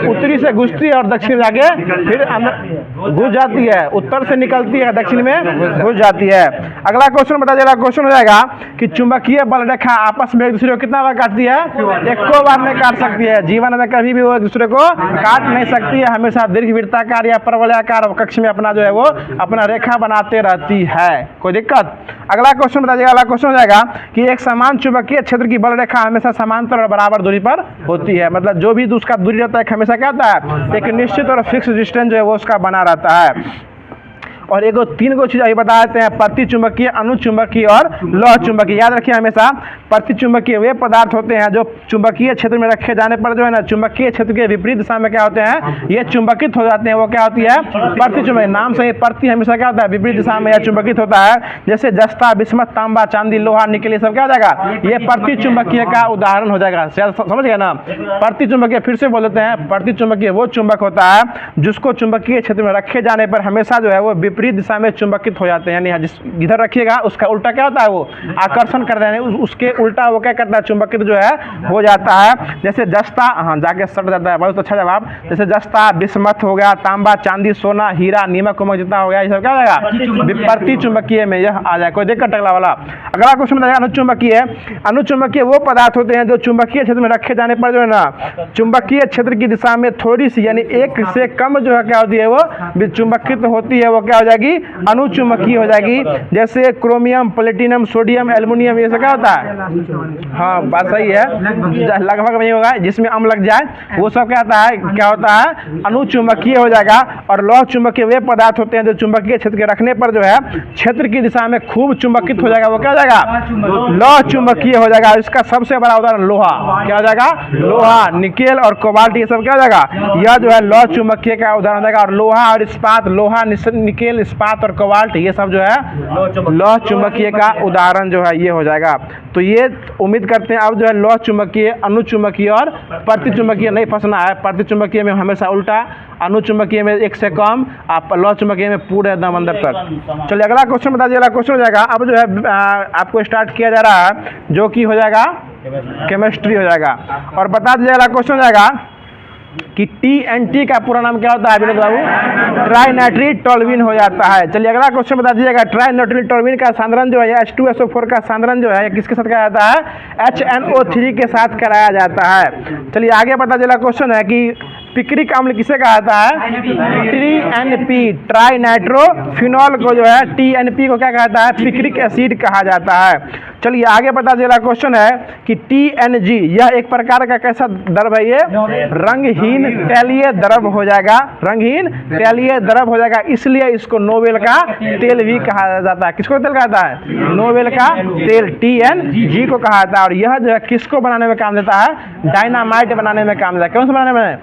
उत्तरी से घुसती है और दक्षिण जाके फिर अंदर घुस जाती है। उत्तर से निकलती है, दक्षिण में घुस जाती है। अगला क्वेश्चन बता दीजिएगा, क्वेश्चन हो जाएगा कि चुंबकीय बल रेखा आपस में एक दूसरे को कितना बार काटती है? एको बार नहीं काट सकती है। जीवन में कभी भी वो एक दूसरे को काट नहीं सकती है। हमेशा दीर्घवृत्ताकार या परवलयाकार कक्ष में अपना जो है वो अपना रेखा बनाते रहती है। कोई दिक्कत? अगला क्वेश्चन बता दीजिएगा, अगला क्वेश्चन हो जाएगा कि एक समान चुंबकीय क्षेत्र की बल रेखा हमेशा समांतर और बराबर दूरी पर होती है। मतलब जो भी उसका दूरी रहता है हमेशा क्या होता है? एक निश्चित और फिक्स डिस्टेंस जो है वो उसका बना रहता है। और एगो तीन गो चीज अभी बता देते हैं, प्रति चुंबकीय, अनुचुंबकीय और लौह चुंबकीय। याद रखिए हमेशा, प्रति चुंबकीय वे पदार्थ होते हैं जो चुंबकीय क्षेत्र में रखे जाने पर जो है ना चुंबकीय क्षेत्र के विपरीत दिशा में क्या होते हैं? ये चुंबकित हो जाते हैं। वो क्या होती है? प्रति चुंबकीय। नाम से प्रति हमेशा क्या होता है? विपरीत दिशा में या चुंबकित होता है। जैसे जस्ता, बिस्मत, तांबा, चांदी, लोहा, निकल, ये सब क्या हो जाएगा? ये प्रति चुंबकीय का उदाहरण हो जाएगा। समझ गए ना? प्रति चुंबकीय फिर से बोल देते हैं, प्रति चुंबकीय वो चुंबक होता है जिसको चुंबकीय क्षेत्र में रखे जाने पर हमेशा जो है वो विपरीत दिशा में चुंबकित हो जाते हैं। यानी जिस इधर रखिएगा उसका उल्टा क्या होता है? वो आकर्षण कर देने, उसके उल्टा वो क्या करता है? चुंबकित जो है हो जाता है। जैसे जस्ता, हाँ जाके सट जाता है। बहुत अच्छा जवाब। जैसे जस्ता, बिस्मत हो गया, तांबा, चांदी, सोना, हीरा, नीमक उमक जितना हो गया, ये सब क्या हो जाएगा? प्रति चुंबकीय में यह आ जाए। कोई दिक्कत? अगला वाला अगला क्वेश्चन बताएगा, अनुचुंबकीय। अनुचुंबकीय वो पदार्थ होते हैं जो चुंबकीय क्षेत्र में रखे जाने पर जो है ना चुंबकीय क्षेत्र की दिशा में थोड़ी सी यानी एक से कम जो है क्या होती है? वो चुंबकित होती है। वो क्या हो जाएगी? अनुचुंबकीय हो जाएगी। जैसे क्रोमियम, प्लेटिनम, सोडियम, एल्युमिनियम, ये सब क्या होता है? हाँ बात सही है, लगभग नहीं होगा, जिसमें अम्ल लग जाए वो सब क्या होता है? क्या होता है? अनुचुंबकीय हो जाएगा। और लौह चुंबकीय वे पदार्थ होते हैं जो चुंबकीय क्षेत्र के रखने पर जो है क्षेत्र की दिशा में खूब चुंबकित हो जाएगा। वो क्या हो जाएगा? लौह चुंबकीय हो जाएगा। इसका सबसे बड़ा उदाहरण लोहा। क्या हो जाएगा? लोहा, निकेल और कोबाल्ट, ये सब क्या हो जाएगा? यह जो है लौह चुंबकीय का उदाहरण हो जाएगा। और लोहा और इस्पात, लोहा, निकेल, इस्पात और कोबाल्ट, ये सब जो है लौह चुंबकीय का उदाहरण जो है ये हो जाएगा। तो ये उम्मीद करते हैं अब जो है लौह चुंबकीय, अनुचुंबकीय और प्रतिचुंबकीय नहीं फंसना है। प्रतिचुंबकीय में हमेशा उल्टा, अनुचुंबकीय में एक से कम, आप लौह चुंबकीय में पूरे एकदम अंदर तक। चलिए अगला क्वेश्चन बता दीजिए। अगला क्वेश्चन हो जाएगा अब जो है आपको स्टार्ट किया जा रहा है जो कि हो जाएगा केमिस्ट्री हो जाएगा। और बता दीजिए अगला क्वेश्चन हो जाएगा कि TNT का पूरा नाम क्या होता है विनोद बाबू? ट्राइनाइट्रिल टोल्यूइन हो जाता है। चलिए अगला क्वेश्चन बता दीजिएगा, ट्राइनाइट्रिल टोल्यूइन का सांद्रण जो है H2SO4 का सांद्रण जो है किसके साथ कराया जाता है? HNO3 के साथ कराया जाता है। चलिए आगे बता दीजिएगा, क्वेश्चन है कि पिक्रिक अम्ल किसे कहा जाता है? TNP, ट्राई नाइट्रोफिनॉल को जो है TNP को क्या कहता है? पिक्रिक एसिड कहा जाता है। चलिए आगे पता चला क्वेश्चन है कि TNG यह एक प्रकार का कैसा द्रव है? ये रंगहीन तैलीय द्रव हो जाएगा, रंगहीन तैलीय द्रव हो जाएगा, इसलिए इसको नोबेल का तेल भी कहा जाता है। किसको तेल कहता है? नोबेल का तेल, TNG को कहा जाता है। और यह जो है किसको बनाने में काम देता है? डायनामाइट बनाने में काम देता है। कौन सा बनाने में?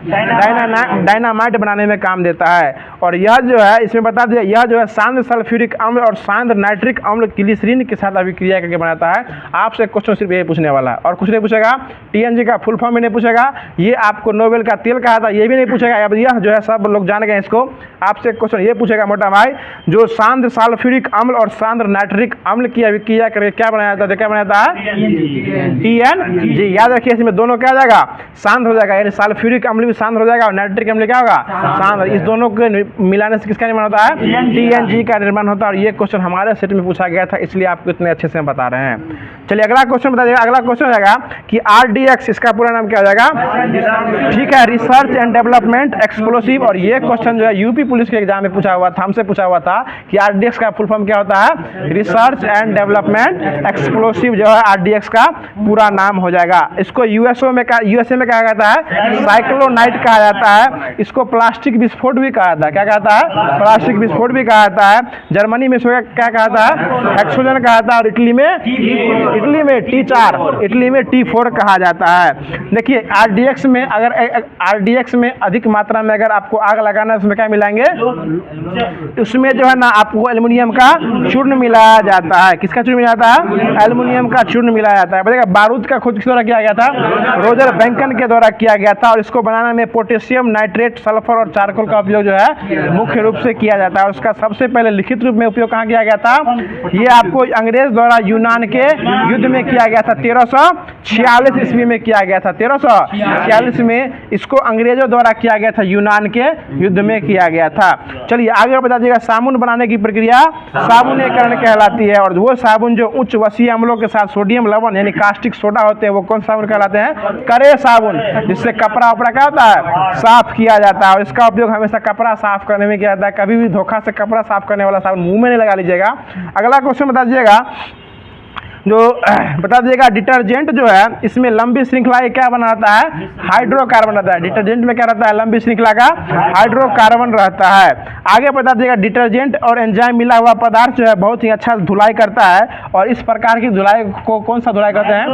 डायनामाइट बनाने में काम देता है। और यह जो है इसमें बता दिया, यह जो है सांद्र सल्फ्यूरिक अम्ल और सांद्र नाइट्रिक अम्ल ग्लिसरीन के साथ अभिक्रिया करके बनाता है। आपसे क्वेश्चन सिर्फ ये पूछने वाला है और कुछ नहीं पूछेगा। TNG का फुल फॉर्म भी नहीं पूछेगा, ये आपको नोबेल का तेल कहा था ये भी नहीं पूछेगा। अब यह जो है सब लोग जान गए इसको। आपसे क्वेश्चन ये पूछेगा मोटा भाई, जो सांद्र सल्फ्यूरिक अम्ल और सांद्र नाइट्रिक अम्ल की अभिक्रिया करके क्या बनाया जाता है? क्या बनाया जाता है? TNG। याद रखिए इसमें दोनों क्या हो जाएगा? सांद्र हो जाएगा, यानी सल्फ्यूरिक अम्ल भी सांद्र हो जाएगा और नाइट्रिक अम्ल क्या होगा? सांद्र। इस दोनों के मिलाने से किसका निर्माण होता है? TNG का निर्माण होता है। और ये क्वेश्चन हमारे सेट में पूछा गया था, इसलिए आपको इतने अच्छे से हम बता रहे हैं। चलिए अगला क्वेश्चन बता दीजिएगा। अगला क्वेश्चन हो जाएगा कि RDX इसका पूरा नाम क्या हो जाएगा? ठीक है, रिसर्च एंड डेवलपमेंट एक्सप्लोसिव। और ये क्वेश्चन जो है यूपी पुलिस के एग्जाम में पूछा हुआ था, हमसे पूछा हुआ था कि RDX का फुल फॉर्म क्या होता है? रिसर्च एंड डेवलपमेंट एक्सप्लोसिव जो है RDX का पूरा नाम हो जाएगा। इसको USA में कहा जाता है साइक्लोनाइट कहा जाता है। इसको प्लास्टिक विस्फोट भी कहा जाता है। क्या कहता है? प्लास्टिक विस्फोट भी कहा जाता है। जर्मनी में इसको क्या कहा जाता है? एक्सोजन कहा जाता है। और इटली में T4, इटली में T4 कहा जाता है। देखिए RDX में अगर RDX में अधिक मात्रा में अगर आपको आग लगाना है उसमें क्या मिलाएंगे? उसमें जो है ना आपको एल्युमिनियम का चूर्ण मिलाया जाता है। किसका चूर्ण मिलाया जाता है? एल्युमिनियम का चूर्ण मिलाया जाता है। बताइएगा बारूद का खोज किस द्वारा किया गया था? रोजर बैंकन के द्वारा किया गया था। और इसको बनाने में पोटेशियम नाइट्रेट, सल्फर और चारकोल का उपयोग जो है मुख्य रूप से किया जाता है। और उसका सबसे पहले लिखित रूप में उपयोग कहाँ किया गया था? ये आपको अंग्रेज द्वारा यूनान के युद्ध में किया गया था। 1346 ईस्वी में किया गया था। 1346 में इसको अंग्रेजों द्वारा किया गया था, यूनान के युद्ध में किया गया था। चलिए आगे बता दीजिएगा, साबुन बनाने की प्रक्रिया साबुनीकरण कहलाती है। और वो साबुन जो उच्च वसीय अम्लों के साथ सोडियम लवण यानी कास्टिक सोडा होते हैं वो कौन साबुन कहलाते हैं? करे साबुन, जिससे कपड़ा उपड़ा क्या होता है? साफ किया जाता है। और इसका उपयोग हमेशा कपड़ा साफ करने में किया जाता है। कभी भी धोखा से कपड़ा साफ करने वाला साबुन मुंह में नहीं लगा लीजिएगा। अगला क्वेश्चन बता दीजिएगा, जो बता दीजिएगा डिटर्जेंट जो है इसमें लंबी श्रृंखला ये क्या बनाता है? हाइड्रोकार्बन रहता है। डिटर्जेंट में क्या रहता है? लंबी श्रृंखला का हाइड्रोकार्बन रहता है। आगे बता दीजिएगा डिटर्जेंट और एंजाइम मिला हुआ पदार्थ जो है बहुत ही अच्छा धुलाई करता है। और इस प्रकार की धुलाई को कौन सा धुलाई करते हैं?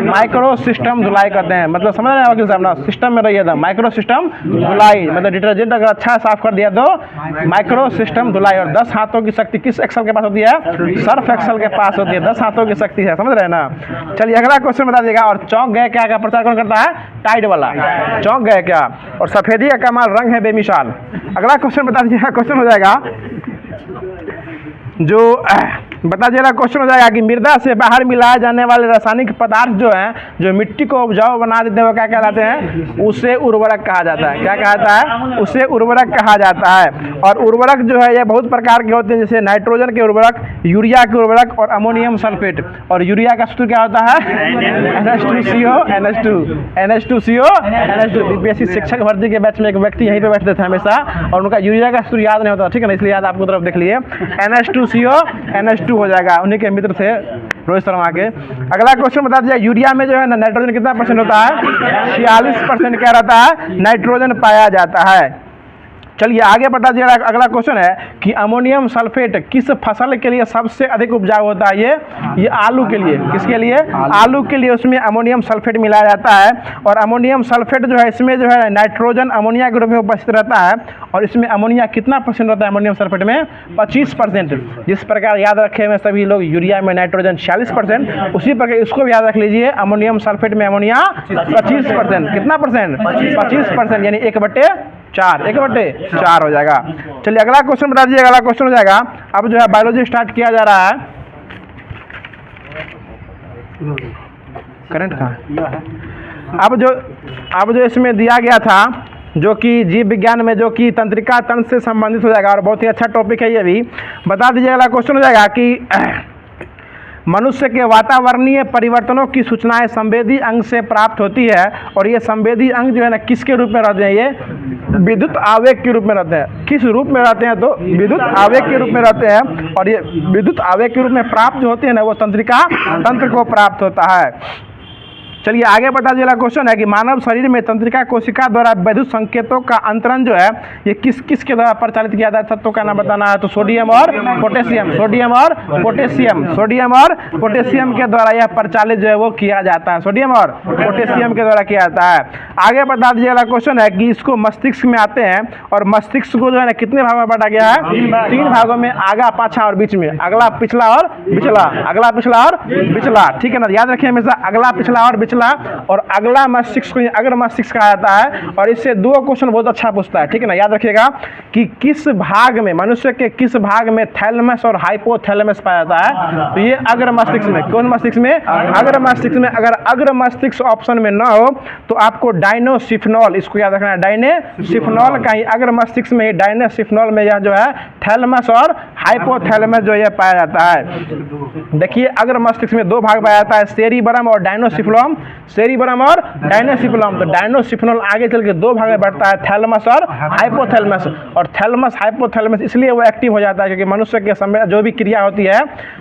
माइक्रो सिस्टम धुलाई करते हैं। मतलब समझ रहे हैं वकील साहब ना, सिस्टम में रहिए था माइक्रो सिस्टम धुलाई। मतलब डिटर्जेंट अगर अच्छा साफ कर दिया तो माइक्रो सिस्टम धुलाई। और 10 हाथों की शक्ति किस एक्सल के पास होती है? सर्फ एक्सल के पास होती है। 10 हाथों की शक्ति है, समझ रहे हैं ना। चलिए अगला क्वेश्चन बता देगा। और चौंक गए क्या का प्रचार कौन करता है? टाइड वाला। चौंक गए क्या? और सफेदी का कमाल रंग है बेमिसाल। अगला क्वेश्चन बता दीजिएगा। क्वेश्चन हो जाएगा जो बता दीजिएगा क्वेश्चन हो जाएगा कि मृदा से बाहर मिलाए जाने वाले रासायनिक पदार्थ जो हैं जो मिट्टी को उपजाऊ बना देते हैं वो क्या कहलाते हैं? उसे उर्वरक कहा जाता है। क्या कहा जाता है? उसे उर्वरक कहा जाता है। और उर्वरक जो है ये बहुत प्रकार के होते हैं, जैसे नाइट्रोजन के उर्वरक, यूरिया के उर्वरक और अमोनियम सल्फेट। और यूरिया का सूत्र क्या होता है? NH2CO NH2CO NH2। बीपीएससी शिक्षक भर्ती के बैच में एक व्यक्ति यहीं पे बैठते थे हमेशा और उनका यूरिया का सूत्र याद नहीं होता, ठीक है ना, इसलिए याद आपको तरफ देख लिए। NH2CO NH2 हो जाएगा, उन्हीं के मित्र थे रोहित शर्मा के। अगला क्वेश्चन बता दीजिए, यूरिया में जो है ना नाइट्रोजन कितना परसेंट होता है? 46% क्या रहता है? नाइट्रोजन पाया जाता है। चलिए आगे बता दिया। अगला क्वेश्चन है कि अमोनियम सल्फेट किस फसल के लिए सबसे अधिक उपजाऊ होता है? ये आलू के लिए। किसके लिए? आलू के लिए उसमें अमोनियम सल्फेट मिलाया जाता है। और अमोनियम सल्फेट जो है इसमें जो है नाइट्रोजन अमोनिया के रूप में उपस्थित रहता है। और इसमें अमोनिया कितना परसेंट होता है? अमोनियम सल्फेट में 25%। जिस प्रकार याद रखे हुए सभी लोग यूरिया में नाइट्रोजन 46%, उसी प्रकार इसको भी याद रख लीजिए, अमोनियम सल्फेट में अमोनिया 25%। कितना परसेंट? 25%, यानी 1/4 हो जाएगा। चलिए अगला क्वेश्चन बता दीजिए। अगला क्वेश्चन हो जाएगा, अब जो है बायोलॉजी स्टार्ट किया जा रहा है। करंट कहाँ है? अब जो इसमें दिया गया था जो कि जीव विज्ञान में जो कि तंत्रिका तंत्र से संबंधित हो जाएगा और बहुत ही अच्छा टॉपिक है ये भी। बता दीजिए। अगला क्वेश्चन हो जाएगा कि मनुष्य के वातावरणीय परिवर्तनों की सूचनाएं संवेदी अंग से प्राप्त होती है, और ये संवेदी अंग जो है ना किसके रूप में रहते हैं? ये विद्युत आवेग के रूप में रहते हैं। किस रूप में रहते हैं? तो विद्युत आवेग के रूप में रहते हैं, और ये विद्युत आवेग के रूप में प्राप्त जो होते हैं ना वो तंत्रिका तंत्र को प्राप्त होता है। चलिए आगे बता दीजिए। अगला क्वेश्चन है कि मानव शरीर में तंत्रिका कोशिका द्वारा विद्युत संकेतों का अंतरण जो है ये किस किस के द्वारा परिचालित किया जाता है? तत्वों का नाम बताना है। तो सोडियम और पोटेशियम, सोडियम और पोटेशियम, सोडियम और पोटेशियम के द्वारा यह परिचालित जो है वो किया जाता है, सोडियम और पोटेशियम के द्वारा किया जाता है। आगे बता दीजिए। अगला क्वेश्चन है कि इसको मस्तिष्क में आते हैं, और मस्तिष्क को जो है ना कितने भागों में बांटा गया है? 3 भागों में, आगा, पाछा और बीच में। अगला, पिछला और पिछला, अगला, पिछला और पिछला, ठीक है ना। याद रखिए हमेशा अगला, पिछला और पिछला, और अगला मस्तिष्क को अग्र मस्तिष्क कहा जाता है। और इससे 2 क्वेश्चन बहुत अच्छा पूछता है, ठीक है ना। याद रखिएगा कि किस भाग में, मनुष्य के किस भाग में थैलेमस और हाइपोथैलेमस पाया जाता है? तो ये अग्र मस्तिष्क में। कौन मस्तिष्क में? अग्र मस्तिष्क में। अगर अग्र मस्तिष्क ऑप्शन में ना हो तो आपको डायनोसिफेनॉल, इसको याद रखना है, डायनोसिफेनॉल का ही अग्र मस्तिष्क में ही, डायनोसिफेनॉल में यह जो है थैलेमस और हाइपोथैलेमस जो यह पाया जाता है। देखिए अग्र मस्तिष्क में 2 भाग पाया जाता है, सेरिबरम और डायनोसिफेलम, सेरिबरम और डायनोसिफेलम। तो डायनोसिफेनॉल आगे चल के 2 भाग में बढ़ता है, थैलेमस और हाइपोथैलेमस। और थैलेमस हाइपोथैलेमस इसलिए वो एक्टिव हो जाता है क्योंकि मनुष्य के समय जो भी क्रिया होती है,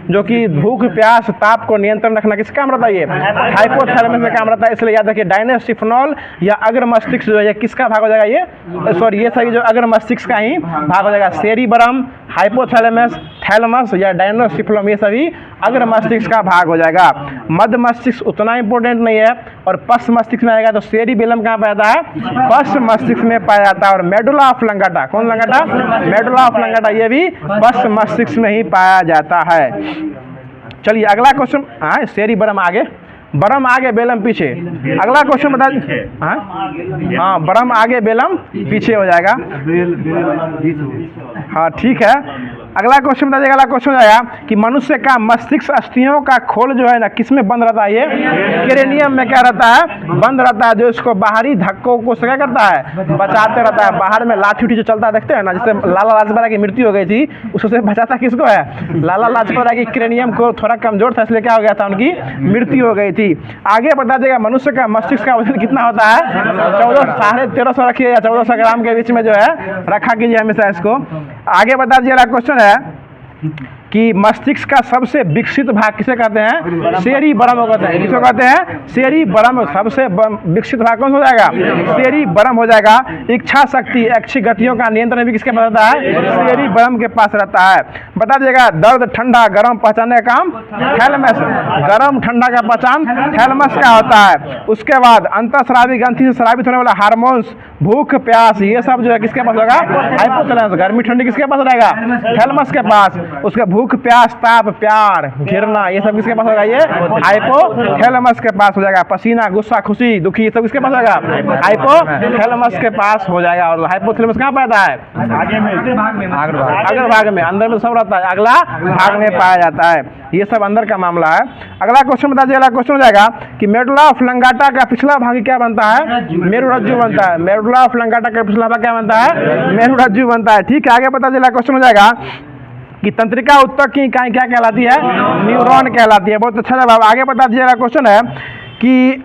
जो कि भूख, प्यास, ताप को नियंत्रण रखना, किसका काम रहता है? ये हाइपोथैलेमस का काम रहता है। इसलिए याद रखिए डायनोसिफेनॉल या अग्र मस्तिष्क जो है किसका भाग हो जाएगा? ये सॉरी, ये सभी जो अग्र मस्तिष्क का ही भाग हो जाएगा। सेरिबरम, हाइपोथैलेमस, थैलेमस या डायनोसिफेलम ये सभी अग्र मस्तिष्क का भाग हो जाएगा। मध्य मस्तिष्क उतना इंपॉर्टेंट नहीं है। और पश्च मस्तिष्क में आएगा तो सेरिबेलम कहाँ पाया जाता है? पश्च मस्तिष्क में पाया जाता है। और मेडुला ऑब्लांगाटा, कौन ऑब्लांगाटा? मेडुला ऑब्लांगाटा, ये भी पश्च मस्तिष्क में ही पाया जाता है। चलिए अगला क्वेश्चन, हाँ सेरिबरम आगे, बरम आगे, बेलम पीछे। अगला क्वेश्चन बता दीजिए। हाँ, बरम आगे, बेलम पीछे हो जाएगा। हाँ ठीक है। अगला क्वेश्चन बता दीजिएगा। अगला क्वेश्चन हो जाएगा कि मनुष्य का मस्तिष्क अस्थियों का खोल जो है ना किस में बंद रहता है? ये क्रेनियम में क्या रहता है? बंद रहता है, जो इसको बाहरी धक्कों को क्या करता है? बचाते रहता है। बाहर में लाठी उठी जो चलता है देखते हैं ना, जैसे लाला लाजपत राय की मृत्यु हो गई थी, उससे बचाता किसको है? लाला लाजपत राय की क्रेनियम को थोड़ा कमजोर था, इसलिए क्या हो गया था? उनकी मृत्यु हो गई थी। आगे बता देगा मनुष्य का मस्तिष्क का वजन कितना होता है? 1350 रखिए या 1400 ग्राम के बीच में जो है रखा कीजिए हमेशा इसको। आगे बता दीजिए। अगला क्वेश्चन है कि मस्तिष्क का सबसे विकसित भाग किसे कहते हैं? सेरिबरम को कहते हैं। किसको कहते हैं? सेरिबरम। सबसे विकसित भाग कौन हो जाएगा? सेरिबरम हो जाएगा। इच्छा शक्ति, ऐच्छिक गतियों का नियंत्रण भी किसके पास रहता है? सेरिबरम के पास रहता है। बता दीजिएगा दर्द, ठंडा, गर्म पहचानने का काम थैलेमस, गर्म ठंडा का पहचान थैलेमस का होता है। उसके बाद अंतःस्रावी ग्रंथि से स्रावित होने वाला हार्मोन्स, भूख, प्यास, ये सब जो है किसके पास होगा? हाइपोथैलेमस। गर्मी ठंडी किसके पास रहेगा? थैलेमस के पास। उसके भूख, प्यास, ताप, प्यार, घिरना, ये सब किसके पास होगा? ये हाइपोथैलेमस के पास हो जाएगा। पसीना, गुस्सा, खुशी, दुखी, सब किसके पास होगा? हाइपोथैलेमस के पास हो जाएगा। और हाइपोथैलेमस कहाँ पाता है? अग्र भाग में, अंदर में सब रहता है, अगला भाग में पाया जाता है। ये सब अंदर का मामला है। अगला क्वेश्चन बता दीजिए। अगला क्वेश्चन हो जाएगा कि मेडुला ऑब्लांगाटा का पिछला भाग क्या बनता है? मेरुरज्जु बनता है। मेडुला ऑब्लांगाटा का पिछला भाग क्या बनता है? मेरुरज्जु बनता है। ठीक है, आगे बता दीजिए। क्वेश्चन हो जाएगा कि तंत्रिका उत्तक की इकाई क्या कहलाती है? न्यूरॉन कहलाती है। बहुत अच्छा जवाब। आगे बता दीजिएगा। क्वेश्चन है कि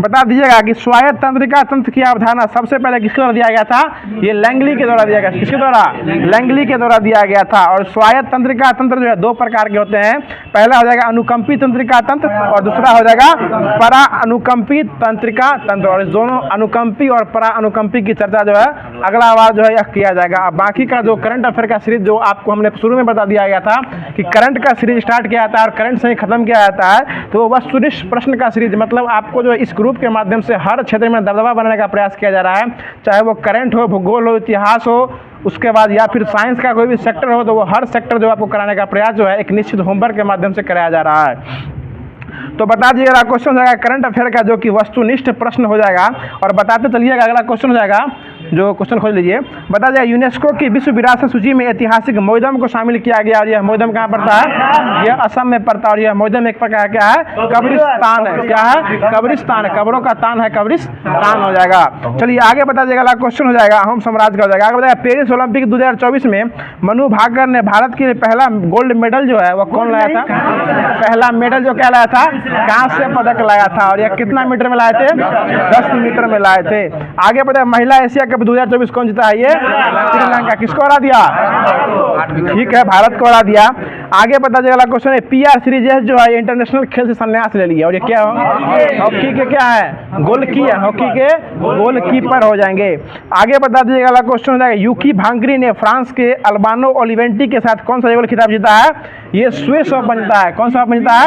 बता दीजिएगा कि स्वायत्त तंत्रिका तंत्र की अवधारणा सबसे पहले किसके द्वारा दिया गया था? ये लैंगली के द्वारा दिया गया। किसके द्वारा? लैंगली के द्वारा दिया गया था। और स्वायत्त तंत्रिका तंत्र जो है 2 प्रकार के होते हैं। पहला हो जाएगा अनुकंपी तंत्रिका तंत्र और दूसरा हो जाएगा परा अनुकंपी तंत्रिका तंत्र। और इस दोनों अनुकंपी और परा अनुकंपी की चर्चा जो है अगला बार जो है यह किया जाएगा। अब बाकी का जो करंट अफेयर का सीरीज जो आपको हमने शुरू में बता दिया गया था कि करंट का सीरीज स्टार्ट किया जाता है और करंट से ही खत्म किया जाता है, तो वो वस्तुनिष्ठ प्रश्न का सीरीज, मतलब आपको जो इस ग्रुप के माध्यम से हर क्षेत्र में दबदबा बनाने का प्रयास किया जा रहा है। चाहे वो करंट हो, भूगोल हो, इतिहास हो, उसके बाद या फिर साइंस का कोई भी सेक्टर हो, तो वो हर सेक्टर जो आपको कराने का प्रयास जो है एक निश्चित होमवर्क के माध्यम से कराया जा रहा है। तो बता दीजिएगा क्वेश्चन हो जाएगा करंट अफेयर का, जो कि वस्तुनिष्ठ प्रश्न हो जाएगा। और बताते चलिएगा। अगला क्वेश्चन हो जाएगा जो क्वेश्चन खोज लीजिए। बता दें यूनेस्को की विश्व विरासत सूची में ऐतिहासिक मोइदम को शामिल किया गया और यह मोइदम कहाँ पड़ता है? यह असम में पड़ता है और यह मोइदम एक प्रकार क्या है? कब्रिस्तान है। क्या है? कब्रिस्तान है, कब्रों का तान है, कब्रिस्तान हो जाएगा। चलिए आगे बता दीजिएगा, अगला क्वेश्चन हो जाएगा अहोम साम्राज्य का हो जाएगा। आगे बताया पेरिस ओलंपिक 2024 में मनु भाकर ने भारत के लिए पहला गोल्ड मेडल जो है वो कौन लाया था? पहला मेडल जो क्या लाया था? कांस्य पदक लाया था। और यह कितना मीटर में लाए थे? 10 मीटर में लाए थे। आगे बताया महिला एशिया कप 2024 कौन जीता है? ये श्रीलंका। किसको हरा दिया? ठीक है, भारत को हरा दिया। आगे बता दीजिएगा, अगला क्वेश्चन है PR श्रीजेश जो है इंटरनेशनल खेल से संन्यास ले लिया और ये क्या हॉकी के क्या है? गोलकी है, हॉकी के गोलकीपर हो जाएंगे। आगे बता दीजिएगा, अगला क्वेश्चन हो जाएगा यूकी भांगरी ने फ्रांस के अल्बानो ओलिवेंटी के साथ कौन सा खिताब जीता है? ये स्विस ओपन जीता है। कौन सा ओपन जीता है?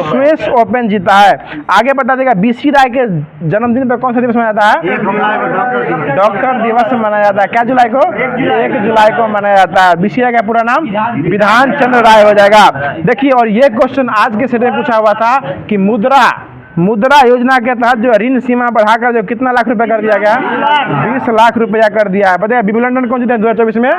स्विस ओपन जीता है। आगे बता देगा BC राय के जन्मदिन पर कौन सा दिवस मनाया जाता है? डॉक्टर दिवस मनाया जाता है। क्या जुलाई को? 1 जुलाई को मनाया जाता है। BC राय का पूरा नाम विधान चंद्र राय हो जाएगा। देखिए, और ये क्वेश्चन आज के सेट में पूछा हुआ था कि मुद्रा योजना के तहत जो ऋण सीमा बढ़ाकर जो कितना लाख रुपए कर दिया गया? 20 लाख रुपया कर दिया है। बताइए विंबलडन कौन जीते हैं 2024 में?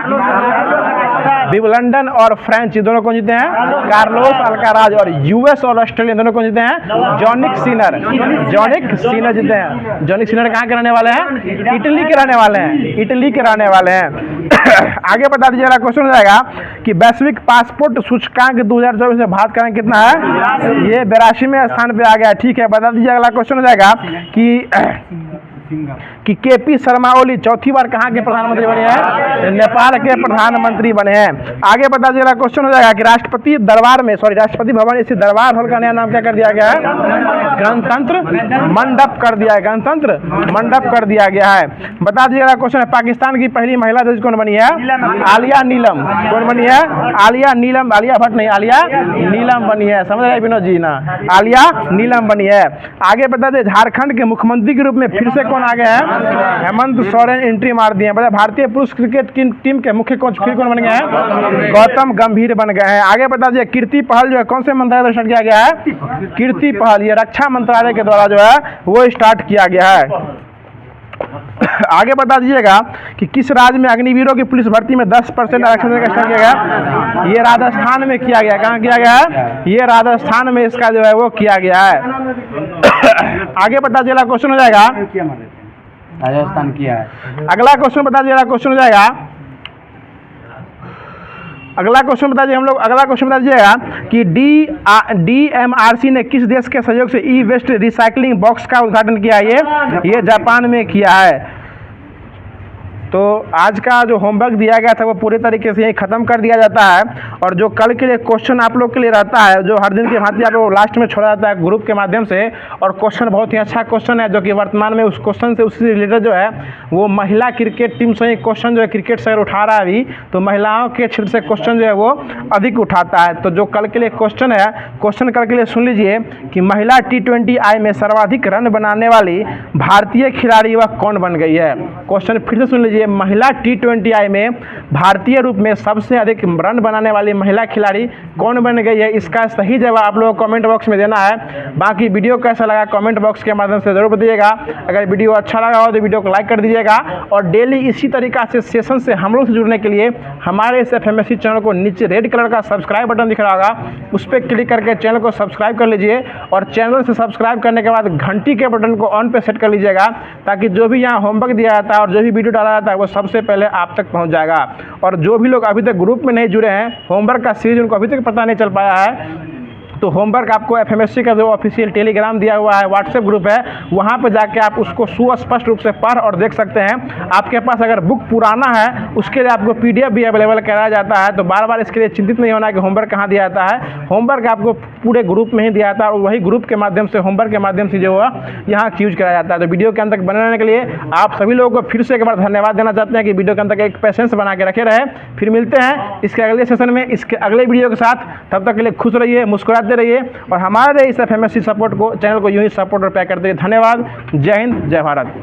विंबलडन और फ्रेंच दोनों कौन जीते हैं? Carlos Alcaraz. और US और ऑस्ट्रेलिया दोनों कौन जीते हैं? जॉनिक सीनर जीते हैं। जॉनिक सीनर कहाँ के रहने वाले हैं? इटली के रहने वाले हैं। इटली के रहने वाले हैं। आगे बता दीजिए, अगला क्वेश्चन हो जाएगा कि वैश्विक पासपोर्ट सूचकांक 2024 में भारत का रैंक कितना है? ये 82वें स्थान पे आ गया। ठीक है, बता दीजिए, अगला क्वेश्चन हो जाएगा कि KP शर्मा ओली चौथी बार कहाँ के प्रधानमंत्री बने हैं? नेपाल के प्रधानमंत्री बने हैं। आगे बता दीजिएगा, क्वेश्चन हो जाएगा कि राष्ट्रपति भवन इसी दरबार हॉल का नया नाम क्या कर दिया गया है? गणतंत्र मंडप कर दिया है। गणतंत्र मंडप कर दिया गया है। बता दीजिएगा, क्वेश्चन है पाकिस्तान की पहली महिला जज कौन बनी है? आलिया नीलम। कौन बनी है? आलिया नीलम। आलिया भट्ट नहीं, आलिया नीलम बनी है। समझ रहे विनोद जी ना? आलिया नीलम बनी है। आगे बता दें झारखंड के मुख्यमंत्री के रूप में फिर से कौन आ गया है? हेमंत सोरेन एंट्री मार दिए। बता भारतीय पुरुष क्रिकेट टीम के मुख्य कोच फिर कौन बन गए हैं? गौतम गंभीर बन गए हैं। आगे बता दीजिए कीर्ति पहल जो है कौन से मंत्रालय द्वारा स्टार्ट किया गया है? कीर्ति पहल ये रक्षा मंत्रालय के द्वारा जो है वो स्टार्ट किया गया है। आगे बता दीजिएगा कि किस राज्य में अग्निवीरों की पुलिस भर्ती में 10% आरक्षण देने का स्टार्ट किया गया? ये राजस्थान में किया गया। कहाँ किया गया है? ये राजस्थान में इसका जो है वो किया गया है। आगे बता दीजिएगा, क्वेश्चन हो जाएगा राजस्थान किया है। अगला क्वेश्चन बता दीजिएगा, क्वेश्चन हो जाएगा अगला क्वेश्चन बता दीजिएगा कि DMRC ने किस देश के सहयोग से ई-वेस्ट रिसाइकलिंग बॉक्स का उद्घाटन किया है? ये जापान में किया है। तो आज का जो होमवर्क दिया गया था वो पूरे तरीके से यही ख़त्म कर दिया जाता है। और जो कल के लिए क्वेश्चन आप लोग के लिए रहता है, जो हर दिन की भांति आप लोग लास्ट में छोड़ा जाता है ग्रुप के माध्यम से, और क्वेश्चन बहुत ही अच्छा क्वेश्चन है जो कि वर्तमान में उस क्वेश्चन से उससे रिलेटेड जो है वो महिला क्रिकेट टीम से क्वेश्चन जो है क्रिकेट से उठा रहा है अभी, तो महिलाओं के क्षेत्र से क्वेश्चन जो है वो अधिक उठाता है। तो जो कल के लिए क्वेश्चन है, क्वेश्चन कल के लिए सुन लीजिए कि महिला T20I में सर्वाधिक रन बनाने वाली भारतीय खिलाड़ी वह कौन बन गई है? क्वेश्चन फिर से सुन लीजिए, महिला T20I में भारतीय रूप में सबसे अधिक रन बनाने वाली महिला खिलाड़ी कौन बन गई है? इसका सही जवाब आप लोगों को कमेंट बॉक्स में देना है। बाकी वीडियो कैसा लगा कमेंट बॉक्स के माध्यम से जरूर बताइएगा। अगर वीडियो अच्छा लगा हो तो वीडियो को लाइक कर दीजिएगा। और डेली इसी तरीका से सेशन से हम लोग से जुड़ने के लिए हमारे इस FMSC चैनल को नीचे रेड कलर का सब्सक्राइब बटन दिख रहा होगा, उस पर क्लिक करके चैनल को सब्सक्राइब कर लीजिए। और चैनल से सब्सक्राइब करने के बाद घंटी के बटन को ऑन पे सेट कर लीजिएगा, ताकि जो भी यहाँ होमवर्क दिया जाता है और जो भी वीडियो डाला जाता है वो सबसे पहले आप तक पहुँच जाएगा। और जो भी लोग अभी तक ग्रुप में नहीं जुड़े हैं, होमवर्क का सीरीज उनको अभी तक पता नहीं चल पाया है, तो होमवर्क आपको FMSC का जो ऑफिशियल टेलीग्राम दिया हुआ है, व्हाट्सएप ग्रुप है, वहाँ पे जाके आप उसको सुस्पष्ट रूप से पढ़ और देख सकते हैं। आपके पास अगर बुक पुराना है उसके लिए आपको PDF भी अवेलेबल कराया जाता है। तो बार बार इसके लिए चिंतित नहीं होना कि होमवर्क कहाँ दिया जाता है। होमवर्क आपको पूरे ग्रुप में ही दिया जाता है और वही ग्रुप के माध्यम से, होमवर्क के माध्यम से जो है यहाँ यूज कराया जाता है। तो वीडियो के अंत तक बने रहने के लिए आप सभी लोगों को फिर से एक बार धन्यवाद देना चाहते हैं कि वीडियो के अंत तक एक पेशेंस बना के रखे रहे। फिर मिलते हैं इसके अगले सेशन में, इसके अगले वीडियो के साथ। तब तक के लिए खुश रहिए, मुस्कुराते रहिए और हमारे इस FMSC सपोर्ट को, चैनल को यूं ही सपोर्ट और प्यार करते रहिए। धन्यवाद। जय हिंद, जय भारत।